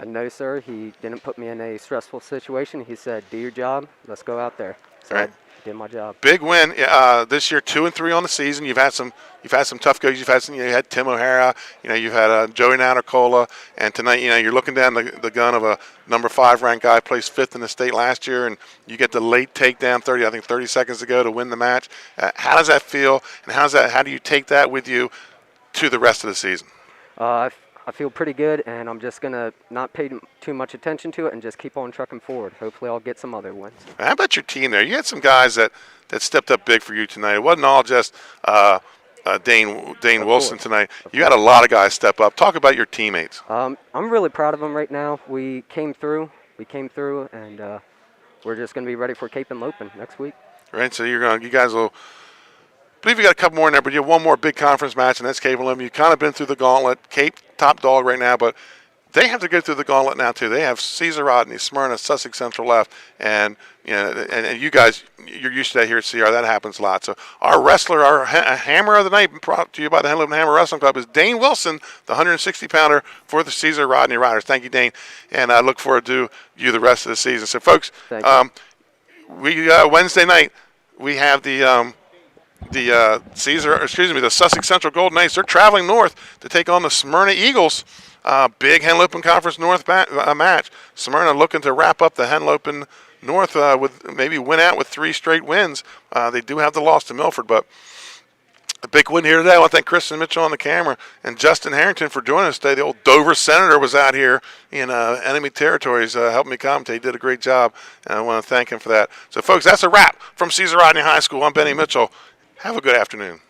No, sir. He didn't put me in a stressful situation. He said, do your job. Let's go out there. So
Right.
I did my job.
Big win this year, 2-3 on the season. You've had some tough goes. You've had some. You had Tim O'Hara. You've had Joey Nanacola, and tonight you're looking down the gun of a number 5 ranked guy, placed 5th in the state last year, and you get the late takedown 30 seconds ago to win the match. How does that feel, and how do you take that with you to the rest of the season?
I feel pretty good, and I'm just going to not pay too much attention to it and just keep on trucking forward. Hopefully I'll get some other wins.
How about your team there? You had some guys that stepped up big for you tonight. It wasn't all just Dane Wilson tonight. You had a lot of guys step up. Talk about your teammates.
I'm really proud of them right now. We came through, and we're just going to be ready for Cape and Lopin next week.
Right, so you guys will. I believe you got a couple more in there, but you have one more big conference match, and that's Cape and Lopin. You've kind of been through the gauntlet. Cape, top dog right now, but they have to go through the gauntlet now too. They have Caesar Rodney, Smyrna, Sussex Central left, and you guys, you're used to that here at CR. That happens a lot. So our wrestler, our hammer of the night, brought to you by the Henlopen Hammer Wrestling Club, is Dane Wilson, the 160-pounder for the Caesar Rodney Riders. Thank you, Dane, and I look forward to you the rest of the season. So, folks, Wednesday night we have the Sussex Central Golden Knights. They're traveling north to take on the Smyrna Eagles. Big Henlopen Conference North match. Smyrna looking to wrap up the Henlopen North with maybe win out with 3 straight wins. They do have the loss to Milford, but a big win here today. I want to thank Kristen Mitchell on the camera and Justin Harrington for joining us today. The old Dover Senator was out here in enemy territories helping me commentate. He did a great job, and I want to thank him for that. So, folks, that's a wrap from Caesar Rodney High School. I'm Benny Mitchell. Have a good afternoon.